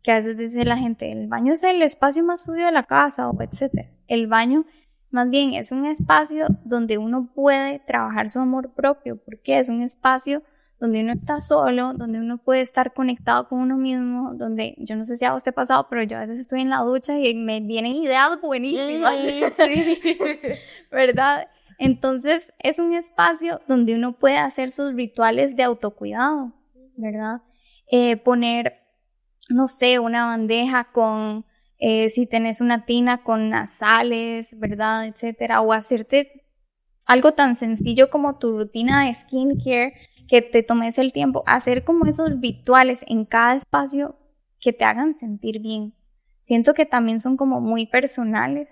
que a veces dice la gente, el baño es el espacio más sucio de la casa, o etcétera. El baño más bien es un espacio donde uno puede trabajar su amor propio, porque es un espacio donde uno está solo, donde uno puede estar conectado con uno mismo, donde, yo no sé si a vos te ha pasado, pero yo a veces estoy en la ducha y me vienen ideas buenísimas, Sí. ¿verdad? Entonces es un espacio donde uno puede hacer sus rituales de autocuidado, ¿verdad? Poner, no sé, una bandeja con, si tenés una tina con las sales, ¿verdad? Etcétera, o hacerte algo tan sencillo como tu rutina de skincare, que te tomes el tiempo, hacer como esos rituales en cada espacio que te hagan sentir bien. Siento que también son como muy personales,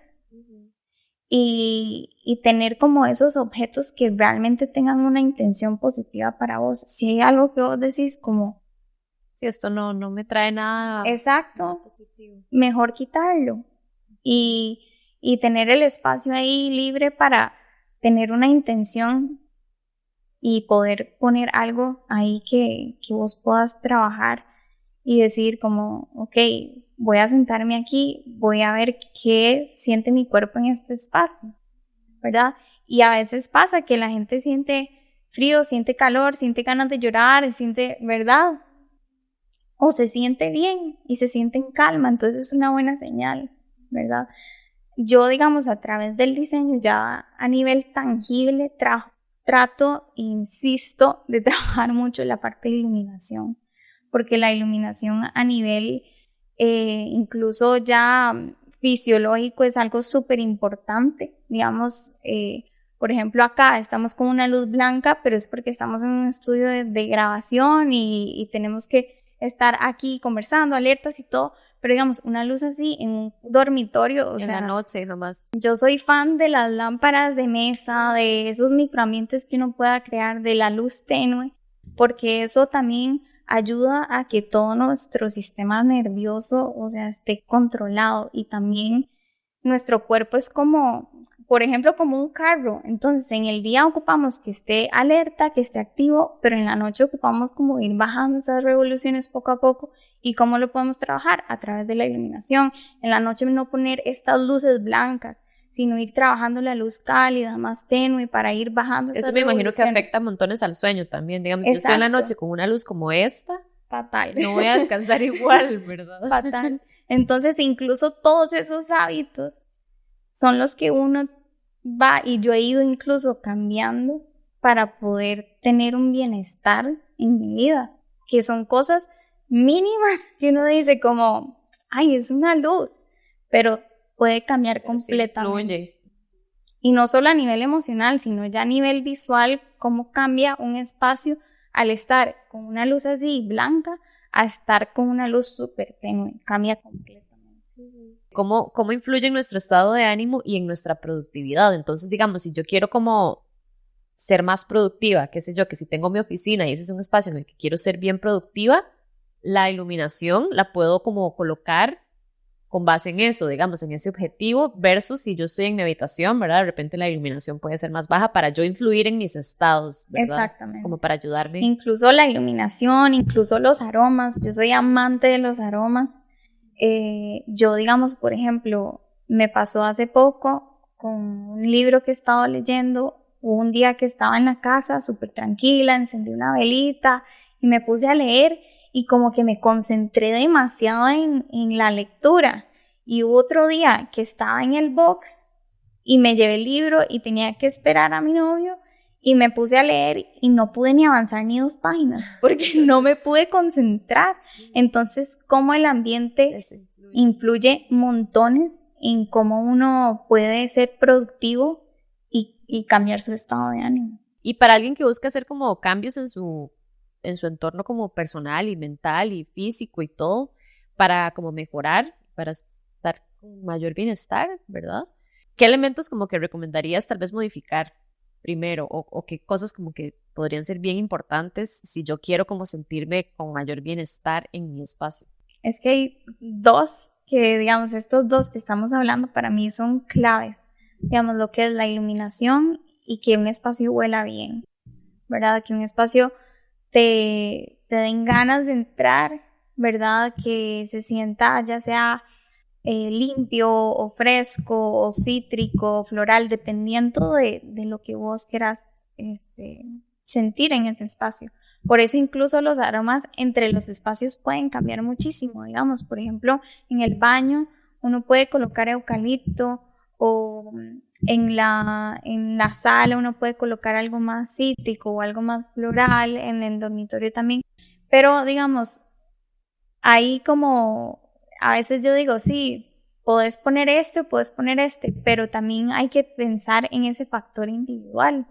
y tener como esos objetos que realmente tengan una intención positiva para vos. Si hay algo que vos decís como, si esto no me trae nada, exacto, nada positivo, mejor quitarlo, y tener el espacio ahí libre para tener una intención y poder poner algo ahí que vos puedas trabajar y decir como, ok, voy a sentarme aquí, voy a ver qué siente mi cuerpo en este espacio, ¿verdad? Y a veces pasa que la gente siente frío, siente calor, siente ganas de llorar, siente, ¿verdad? O se siente bien y se siente en calma, entonces es una buena señal, ¿verdad? Yo, digamos, a través del diseño ya a nivel tangible trato, insisto, de trabajar mucho la parte de iluminación, porque la iluminación a nivel incluso ya fisiológico es algo súper importante. Digamos, por ejemplo, acá estamos con una luz blanca, pero es porque estamos en un estudio de grabación y tenemos que estar aquí conversando, alertas y todo. Pero digamos, una luz así en un dormitorio, o sea, En la noche nomás. yo soy fan de las lámparas de mesa, de esos microambientes que uno pueda crear, de la luz tenue, porque eso también ayuda a que todo nuestro sistema nervioso, o sea, esté controlado, y también nuestro cuerpo es como, por ejemplo, como un carro. Entonces, en el día ocupamos que esté alerta, que esté activo, pero en la noche ocupamos como ir bajando esas revoluciones poco a poco. ¿Y cómo lo podemos trabajar? A través de la iluminación. En la noche no poner estas luces blancas, sino ir trabajando la luz cálida, más tenue, para ir bajando esas Eso me imagino que revoluciones. afecta montones al sueño también. Digamos, si yo estoy en la noche con una luz como esta, fatal. No voy a descansar igual, ¿verdad? Fatal. Entonces, incluso todos esos hábitos son los que uno va, y yo he ido incluso cambiando para poder tener un bienestar en mi vida, que son cosas mínimas que uno dice como, ay, es una luz, pero puede cambiar completamente. Sí, y no solo a nivel emocional, sino ya a nivel visual, cómo cambia un espacio al estar con una luz así blanca a estar con una luz súper tenue, cambia completamente. ¿Cómo influye en nuestro estado de ánimo y en nuestra productividad? Entonces, digamos, si yo quiero como ser más productiva, qué sé yo, que si tengo mi oficina y ese es un espacio en el que quiero ser bien productiva, la iluminación la puedo como colocar con base en eso, digamos, en ese objetivo, versus si yo estoy en mi habitación, ¿verdad? De repente la iluminación puede ser más baja para yo influir en mis estados, ¿verdad? Exactamente. Como para ayudarme. Incluso la iluminación, incluso los aromas. Yo soy amante de los aromas. Yo, digamos, por ejemplo, me pasó hace poco con un libro que estaba leyendo. Un día que estaba en la casa súper tranquila, encendí una velita y me puse a leer, y como que me concentré demasiado en la lectura. Y hubo otro día que estaba en el box y me llevé el libro y tenía que esperar a mi novio, y me puse a leer y no pude ni avanzar ni 2 páginas porque no me pude concentrar. Entonces, cómo el ambiente influye montones en cómo uno puede ser productivo y cambiar su estado de ánimo. Y para alguien que busca hacer como cambios en su entorno como personal y mental y físico y todo, para como mejorar, para estar con mayor bienestar, ¿verdad? ¿Qué elementos como que recomendarías tal vez modificar primero, o qué cosas como que podrían ser bien importantes si yo quiero como sentirme con mayor bienestar en mi espacio? Es que hay dos que, digamos, estos dos que estamos hablando para mí son claves. Digamos, lo que es la iluminación y que un espacio huela bien, ¿verdad? Que un espacio te den ganas de entrar, ¿verdad? Que se sienta ya sea limpio o fresco o cítrico o floral, dependiendo de lo que vos quieras sentir en ese espacio. Por eso incluso los aromas entre los espacios pueden cambiar muchísimo. Digamos, por ejemplo, en el baño uno puede colocar eucalipto, o en la sala uno puede colocar algo más cítrico o algo más floral, en el dormitorio también. Pero digamos, ahí como a veces yo digo, sí, puedes poner pero también hay que pensar en ese factor individual,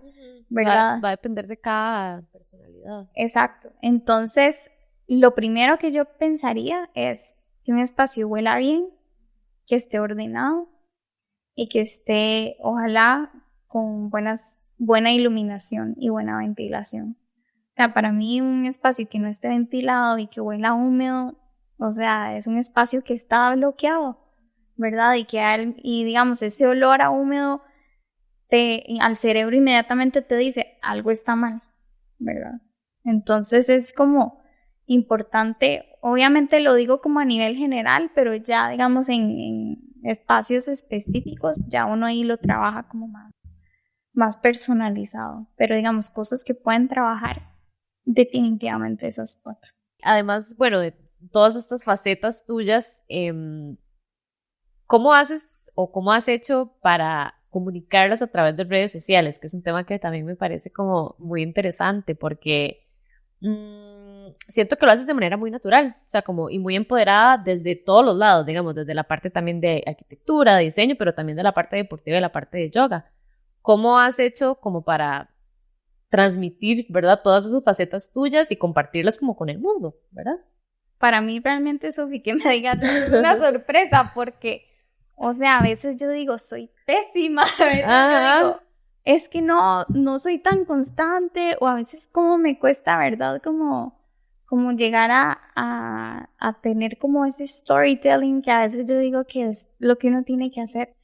¿verdad? Va a depender de cada personalidad. Exacto. Entonces, lo primero que yo pensaría es que un espacio huela bien, que esté ordenado y que esté, ojalá, con buena iluminación y buena ventilación. O sea, para mí un espacio que no esté ventilado y que huela húmedo, o sea, es un espacio que está bloqueado, ¿verdad? Y digamos, ese olor a húmedo al cerebro inmediatamente te dice, algo está mal. ¿verdad? Entonces es como importante, obviamente lo digo como a nivel general, pero ya digamos en espacios específicos, ya uno ahí lo trabaja como más personalizado, pero digamos cosas que pueden trabajar definitivamente esas 4. Además, bueno, de todas estas facetas tuyas, ¿cómo haces o cómo has hecho para comunicarlas a través de redes sociales? Que es un tema que también me parece como muy interesante porque siento que lo haces de manera muy natural, o sea, como y muy empoderada desde todos los lados, digamos, desde la parte también de arquitectura, de diseño, pero también de la parte deportiva y la parte de yoga. ¿Cómo has hecho como para transmitir, ¿verdad? Todas esas facetas tuyas y compartirlas como con el mundo, ¿verdad? Para mí realmente, Sofi, que me digas eso es una sorpresa porque, o sea, a veces yo digo, soy pésima, a veces yo digo, es que no soy tan constante o a veces como me cuesta, ¿verdad? Como llegar a tener como ese storytelling que a veces yo digo que es lo que uno tiene que hacer,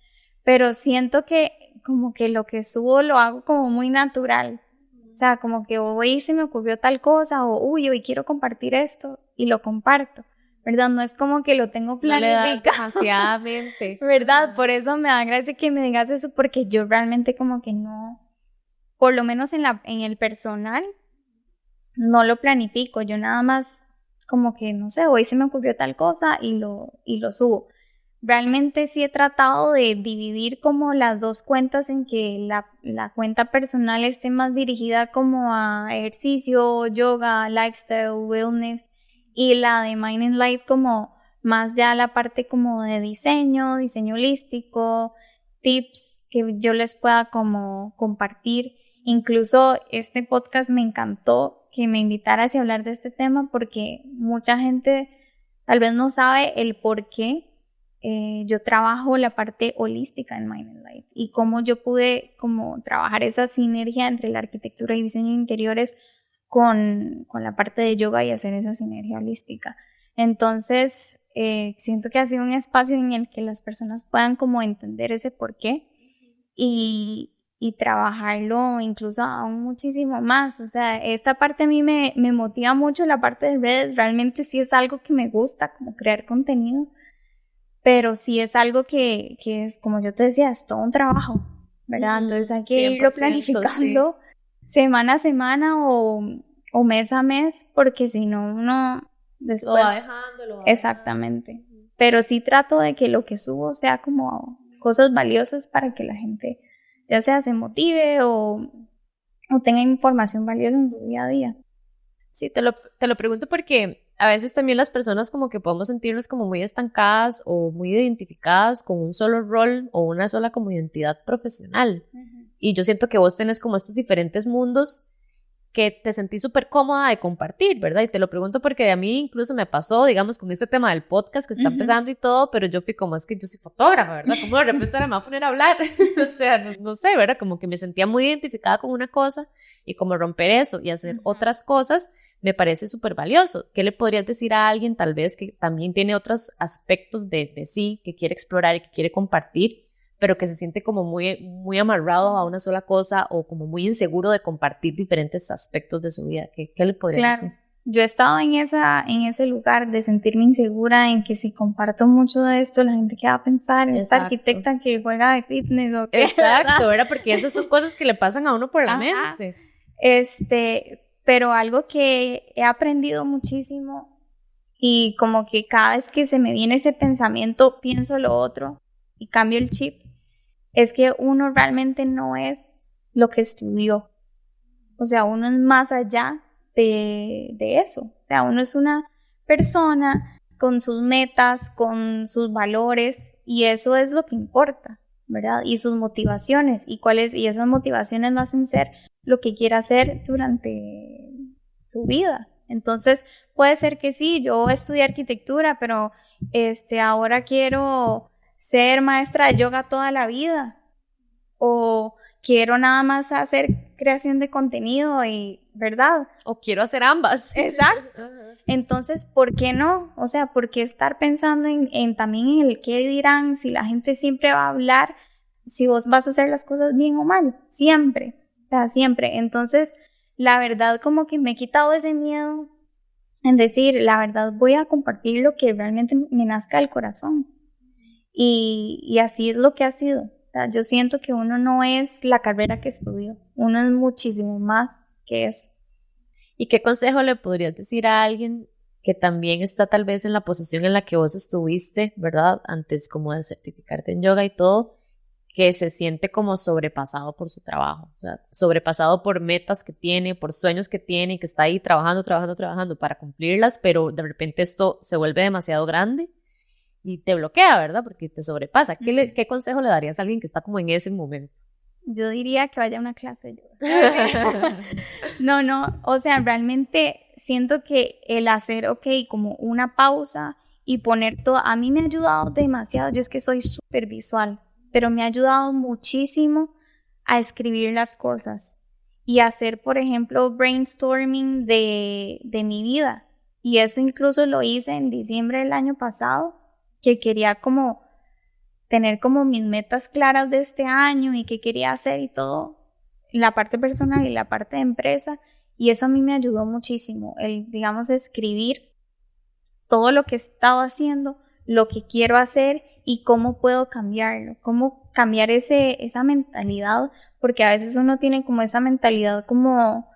pero siento que como que lo que subo lo hago como muy natural. O sea, como que hoy se me ocurrió tal cosa o uy, hoy quiero compartir esto y lo comparto, ¿verdad? No es como que lo tengo planificado. No demasiadamente. ¿Verdad? Por eso me da gracia que me digas eso porque yo realmente como que no, por lo menos en el personal, no lo planifico. Yo nada más como que, no sé, hoy se me ocurrió tal cosa y lo subo. Realmente sí he tratado de dividir como las dos cuentas en que la cuenta personal esté más dirigida como a ejercicio, yoga, lifestyle, wellness y la de Mind and Life como más ya la parte como de diseño holístico, tips que yo les pueda como compartir. Incluso este podcast me encantó que me invitaras a hablar de este tema porque mucha gente tal vez no sabe el por qué yo trabajo la parte holística en Mind and Life y cómo yo pude como trabajar esa sinergia entre la arquitectura y diseño de interiores con la parte de yoga y hacer esa sinergia holística. Entonces, siento que ha sido un espacio en el que las personas puedan como entender ese porqué y trabajarlo incluso aún muchísimo más. O sea, esta parte a mí me motiva mucho, la parte de redes, realmente sí es algo que me gusta, como crear contenido. Pero sí es algo que es, como yo te decía, es todo un trabajo, ¿verdad? Entonces hay que irlo planificando semana a semana o mes a mes, porque si no uno después... Lo va dejando. Exactamente. Pero sí trato de que lo que subo sea como cosas valiosas para que la gente ya sea se motive o tenga información valiosa en su día a día. Sí, te lo pregunto porque a veces también las personas como que podemos sentirnos como muy estancadas o muy identificadas con un solo rol o una sola como identidad profesional. Y yo siento que vos tenés como estos diferentes mundos que te sentís súper cómoda de compartir, ¿verdad? Y te lo pregunto porque a mí incluso me pasó, digamos, con este tema del podcast que está empezando y todo, pero yo fui como, es que yo soy fotógrafa, ¿verdad? ¿Cómo de repente ahora me voy a poner a hablar? O sea, no sé, ¿verdad? Como que me sentía muy identificada con una cosa y como romper eso y hacer otras cosas me parece súper valioso. ¿Qué le podrías decir a alguien tal vez que también tiene otros aspectos de sí, que quiere explorar y que quiere compartir, pero que se siente como muy, muy amarrado a una sola cosa o como muy inseguro de compartir diferentes aspectos de su vida? ¿Qué le podrías decir? Yo he estado en ese lugar de sentirme insegura en que si comparto mucho de esto, la gente qué va a pensar, esta arquitecta que juega de fitness o qué. Exacto, ¿verdad? Porque esas son cosas que le pasan a uno por la mente. Pero algo que he aprendido muchísimo y como que cada vez que se me viene ese pensamiento, pienso lo otro y cambio el chip, es que uno realmente no es lo que estudió. O sea, uno es más allá de eso. O sea, uno es una persona con sus metas, con sus valores y eso es lo que importa, ¿verdad? Y sus motivaciones y esas motivaciones no hacen ser lo que quiera hacer durante su vida. Entonces, puede ser que sí, yo estudié arquitectura, pero ahora quiero ser maestra de yoga toda la vida. O quiero nada más hacer creación de contenido y, ¿verdad? O quiero hacer ambas. Exacto. Entonces, ¿por qué no? O sea, ¿por qué estar pensando en también en el qué dirán? Si la gente siempre va a hablar, si vos vas a hacer las cosas bien o mal, siempre. O sea, siempre. Entonces, la verdad como que me he quitado ese miedo en decir, la verdad voy a compartir lo que realmente me nazca del corazón. Y así es lo que ha sido. O sea, yo siento que uno no es la carrera que estudió, uno es muchísimo más que eso. ¿Y qué consejo le podrías decir a alguien que también está tal vez en la posición en la que vos estuviste, ¿verdad? Antes como de certificarte en yoga y todo, que se siente como sobrepasado por su trabajo, o sea, sobrepasado por metas que tiene, por sueños que tiene, y que está ahí trabajando para cumplirlas, pero de repente esto se vuelve demasiado grande y te bloquea, ¿verdad? Porque te sobrepasa. ¿Qué consejo le darías a alguien que está como en ese momento? Yo diría que vaya a una clase de yoga. No, o sea, realmente siento que el hacer, como una pausa y poner todo, a mí me ha ayudado demasiado. Yo es que soy súper visual, pero me ha ayudado muchísimo a escribir las cosas y hacer, por ejemplo, brainstorming de mi vida. Y eso incluso lo hice en diciembre del año pasado, que quería como tener como mis metas claras de este año y qué quería hacer y todo, la parte personal y la parte de empresa, y eso a mí me ayudó muchísimo, digamos, escribir todo lo que he estado haciendo, lo que quiero hacer y cómo puedo cambiarlo, cómo cambiar esa mentalidad, porque a veces uno tiene como esa mentalidad como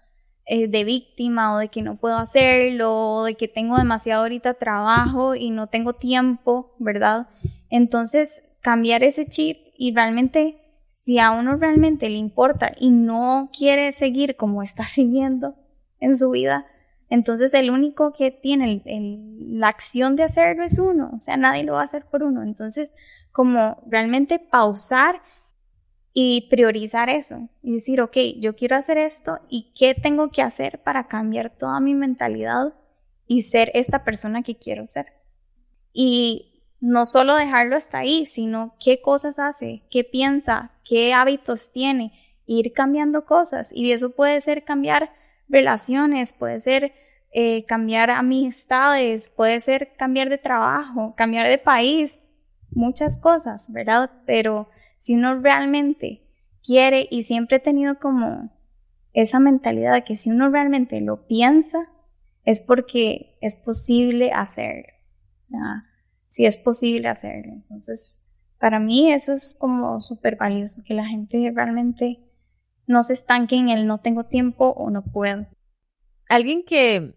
de víctima o de que no puedo hacerlo, o de que tengo demasiado ahorita trabajo y no tengo tiempo, ¿verdad? Entonces, cambiar ese chip y realmente, si a uno realmente le importa y no quiere seguir como está siguiendo en su vida, entonces el único que tiene la acción de hacerlo es uno, o sea, nadie lo va a hacer por uno. Entonces, como realmente pausar y priorizar eso y decir, ok, yo quiero hacer esto y qué tengo que hacer para cambiar toda mi mentalidad y ser esta persona que quiero ser. Y no solo dejarlo hasta ahí, sino qué cosas hace, qué piensa, qué hábitos tiene, ir cambiando cosas. Y eso puede ser cambiar relaciones, puede ser cambiar amistades, puede ser cambiar de trabajo, cambiar de país, muchas cosas, ¿verdad? Pero si uno realmente quiere, y siempre he tenido como esa mentalidad de que si uno realmente lo piensa, es porque es posible hacerlo. O sea, sí es posible hacerlo. Entonces, para mí eso es como súper valioso, que la gente realmente no se estanque en el no tengo tiempo o no puedo. Alguien que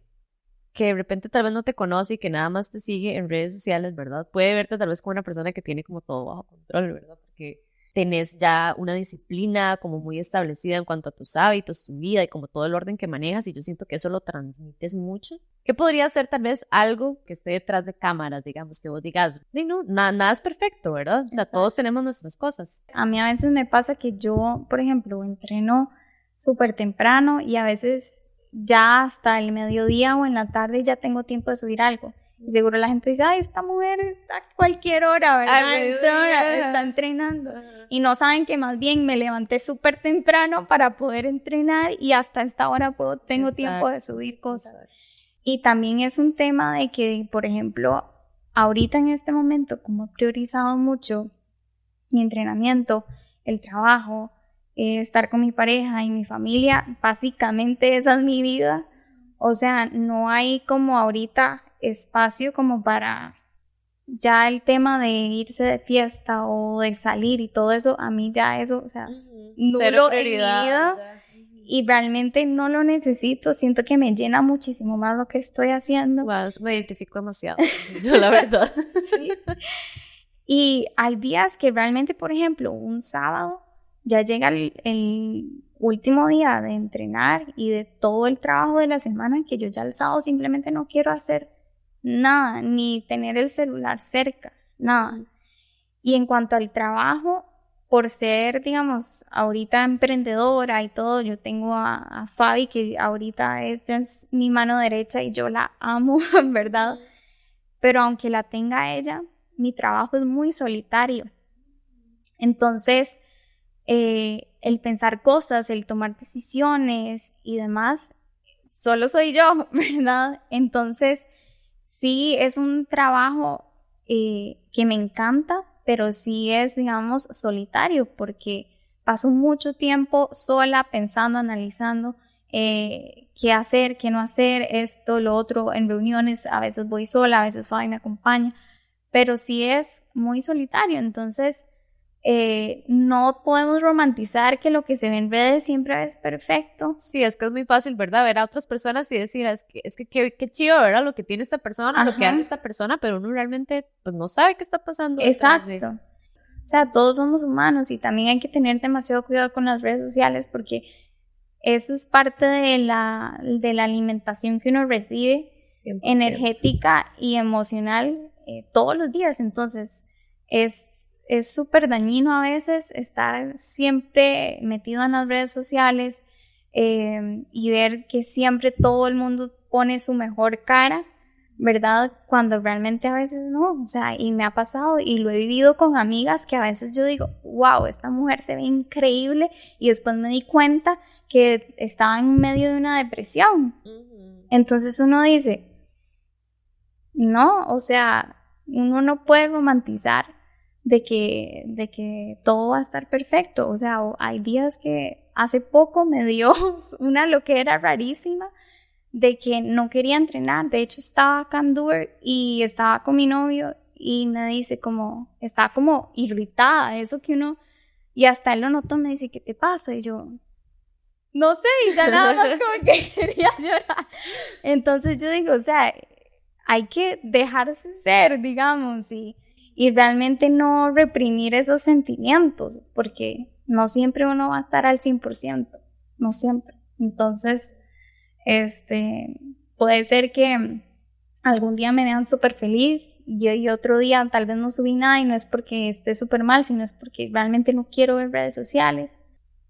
de repente tal vez no te conoce y que nada más te sigue en redes sociales, ¿verdad? Puede verte tal vez como una persona que tiene como todo bajo control, ¿verdad? Porque tenés ya una disciplina como muy establecida en cuanto a tus hábitos, tu vida y como todo el orden que manejas, y yo siento que eso lo transmites mucho. ¿Qué podría ser tal vez algo que esté detrás de cámaras, digamos, que vos digas, no, nada es perfecto, ¿verdad? O sea, Exacto. Todos tenemos nuestras cosas. A mí a veces me pasa que yo, por ejemplo, entreno súper temprano y a veces ya hasta el mediodía o en la tarde ya tengo tiempo de subir algo. Y seguro la gente dice, ay, esta mujer a cualquier hora, ¿verdad? Está entrenando. Y no saben que más bien me levanté súper temprano para poder entrenar y hasta esta hora tengo tiempo de subir cosas. Y también es un tema de que, por ejemplo, ahorita en este momento, como he priorizado mucho mi entrenamiento, el trabajo, estar con mi pareja y mi familia, básicamente esa es mi vida. O sea, no hay como ahorita espacio como para ya el tema de irse de fiesta o de salir y todo eso, a mí ya eso, o sea, es nulo en mi vida y realmente no lo necesito, siento que me llena muchísimo más lo que estoy haciendo. Wow, eso me identifico demasiado, yo la verdad. Sí. Y hay días que realmente, por ejemplo, un sábado ya llega el último día de entrenar y de todo el trabajo de la semana, que yo ya el sábado simplemente no quiero hacer nada, ni tener el celular cerca, nada. Y en cuanto al trabajo, por ser, digamos, ahorita emprendedora y todo, yo tengo a Fabi, que ahorita es mi mano derecha y yo la amo, ¿verdad? Pero aunque la tenga ella, mi trabajo es muy solitario. Entonces, el pensar cosas, el tomar decisiones y demás, solo soy yo, ¿verdad? Entonces, sí es un trabajo que me encanta, pero sí es, digamos, solitario, porque paso mucho tiempo sola, pensando, analizando, qué hacer, qué no hacer, esto, lo otro, en reuniones, a veces voy sola, a veces Fabi me acompaña, pero sí es muy solitario, entonces no podemos romantizar que lo que se ve en redes siempre es perfecto. Sí, es que es muy fácil, ¿verdad? Ver a otras personas y decir, es que qué chido, ¿verdad? Lo que tiene esta persona, Ajá. lo que hace esta persona, pero uno realmente pues no sabe qué está pasando. Exacto. O sea, todos somos humanos y también hay que tener demasiado cuidado con las redes sociales porque eso es parte de la alimentación que uno recibe 100%. Energética y emocional todos los días. Entonces, es súper dañino a veces estar siempre metido en las redes sociales y ver que siempre todo el mundo pone su mejor cara, ¿verdad? Cuando realmente a veces no, o sea, y me ha pasado y lo he vivido con amigas que a veces yo digo, wow, esta mujer se ve increíble y después me di cuenta que estaba en medio de una depresión. Entonces uno dice, no, o sea, uno no puede romantizar de que todo va a estar perfecto, o sea, hay días que hace poco me dio una loquera rarísima de que no quería entrenar, de hecho estaba acá en Dover y estaba con mi novio y me dice como, estaba como irritada, eso que uno, y hasta él lo notó, me dice, ¿qué te pasa? Y yo, no sé, y ya nada más como que quería llorar. Entonces yo digo, o sea, hay que dejarse ser, digamos, y realmente no reprimir esos sentimientos, porque no siempre uno va a estar al 100%, no siempre. Entonces, puede ser que algún día me vean súper feliz y otro día tal vez no subí nada y no es porque esté súper mal, sino es porque realmente no quiero ver redes sociales.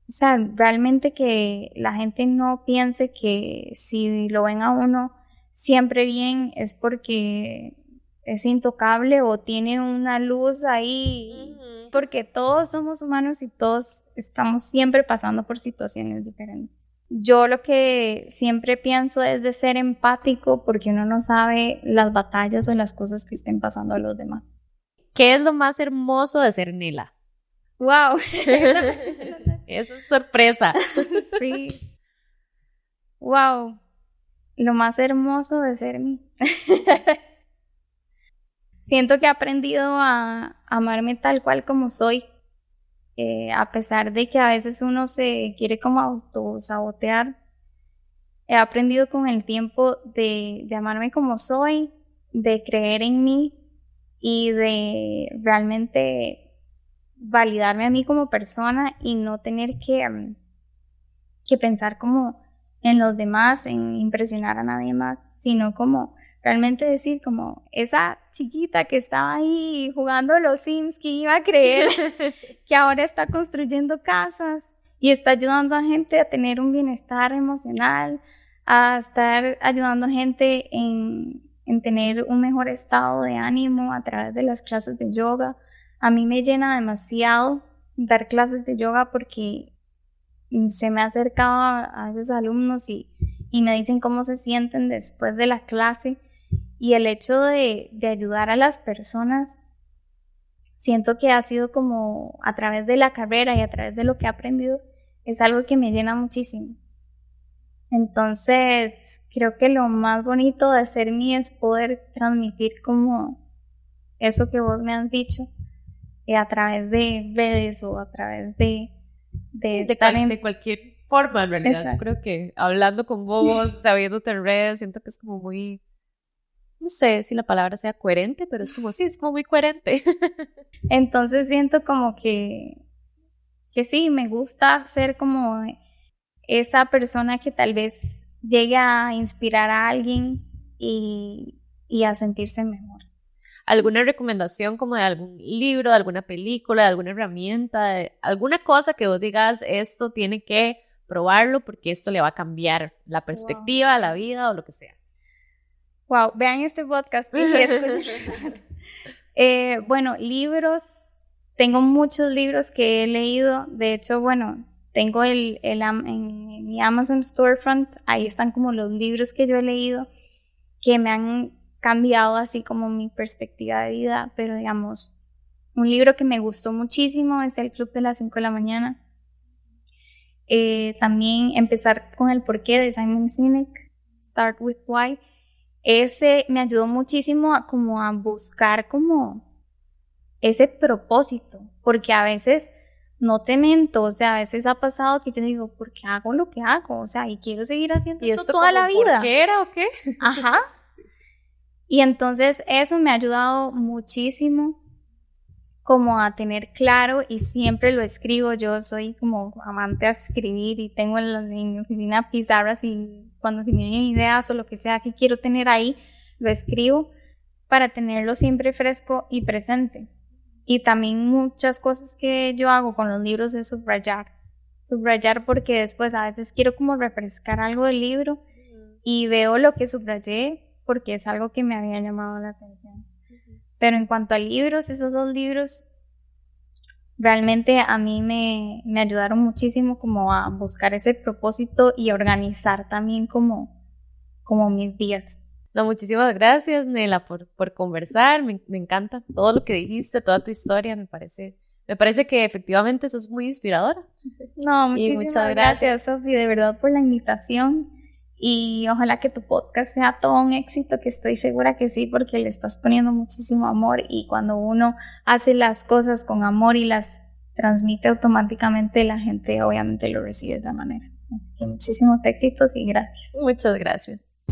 O sea, realmente que la gente no piense que si lo ven a uno siempre bien es porque es intocable o tiene una luz ahí, porque todos somos humanos y todos estamos siempre pasando por situaciones diferentes. Yo lo que siempre pienso es de ser empático porque uno no sabe las batallas o las cosas que estén pasando a los demás. ¿Qué es lo más hermoso de ser Nela? ¡Wow! Eso es sorpresa. Sí. ¡Wow! Lo más hermoso de ser mí. Siento que he aprendido a amarme tal cual como soy. A pesar de que a veces uno se quiere como autosabotear, he aprendido con el tiempo de amarme como soy, de creer en mí y de realmente validarme a mí como persona y no tener que pensar como en los demás, en impresionar a nadie más, sino como realmente decir como esa chiquita que estaba ahí jugando los Sims, que iba a creer que ahora está construyendo casas y está ayudando a gente a tener un bienestar emocional, a estar ayudando a gente en tener un mejor estado de ánimo a través de las clases de yoga. A mí me llena demasiado dar clases de yoga porque se me ha acercado a esos alumnos y me dicen cómo se sienten después de la clase y el hecho de ayudar a las personas siento que ha sido como a través de la carrera y a través de lo que he aprendido es algo que me llena muchísimo. Entonces creo que lo más bonito de ser mí es poder transmitir como eso que vos me has dicho a través de redes o a través de cualquier forma, en realidad. Exacto. Yo creo que hablando con vos, sabiéndote en redes, siento que es como muy, no sé si la palabra sea coherente, pero es como, sí, es como muy coherente. Entonces siento como que sí, me gusta ser como esa persona que tal vez llegue a inspirar a alguien y a sentirse mejor. ¿Alguna recomendación como de algún libro, de alguna película, de alguna herramienta, de alguna cosa que vos digas, esto tiene que probarlo porque esto le va a cambiar la perspectiva, la vida o lo que sea? Wow, vean este podcast y escuchen. Bueno, libros, tengo muchos libros que he leído, de hecho, bueno, tengo en mi Amazon Storefront, ahí están como los libros que yo he leído que me han cambiado así como mi perspectiva de vida, pero digamos, un libro que me gustó muchísimo es El Club de las 5 de la mañana. También empezar con el porqué de Simon Sinek, Start with Why. Ese me ayudó muchísimo a buscar como ese propósito, porque a veces, no te miento, o sea, a veces ha pasado que yo digo, ¿por qué hago lo que hago? O sea, y quiero seguir haciendo esto toda la vida. ¿Por qué era o qué? Ajá. Y entonces eso me ha ayudado muchísimo como a tener claro, y siempre lo escribo. Yo soy como amante a escribir y tengo en mi oficina pizarras, y cuando se me vienen ideas o lo que sea que quiero tener ahí, lo escribo para tenerlo siempre fresco y presente. Y también muchas cosas que yo hago con los libros es subrayar porque después a veces quiero como refrescar algo del libro y veo lo que subrayé porque es algo que me había llamado la atención. Pero en cuanto a libros, esos 2 libros realmente a mí me ayudaron muchísimo como a buscar ese propósito y organizar también como mis días. No, muchísimas gracias, Nela, por conversar. Me encanta todo lo que dijiste, toda tu historia. Me parece que efectivamente sos muy inspiradora. No, muchas gracias, Sofi, de verdad, por la invitación. Y ojalá que tu podcast sea todo un éxito, que estoy segura que sí, porque le estás poniendo muchísimo amor, y cuando uno hace las cosas con amor y las transmite automáticamente, la gente obviamente lo recibe de esa manera. Así que muchísimos éxitos y gracias. Muchas gracias.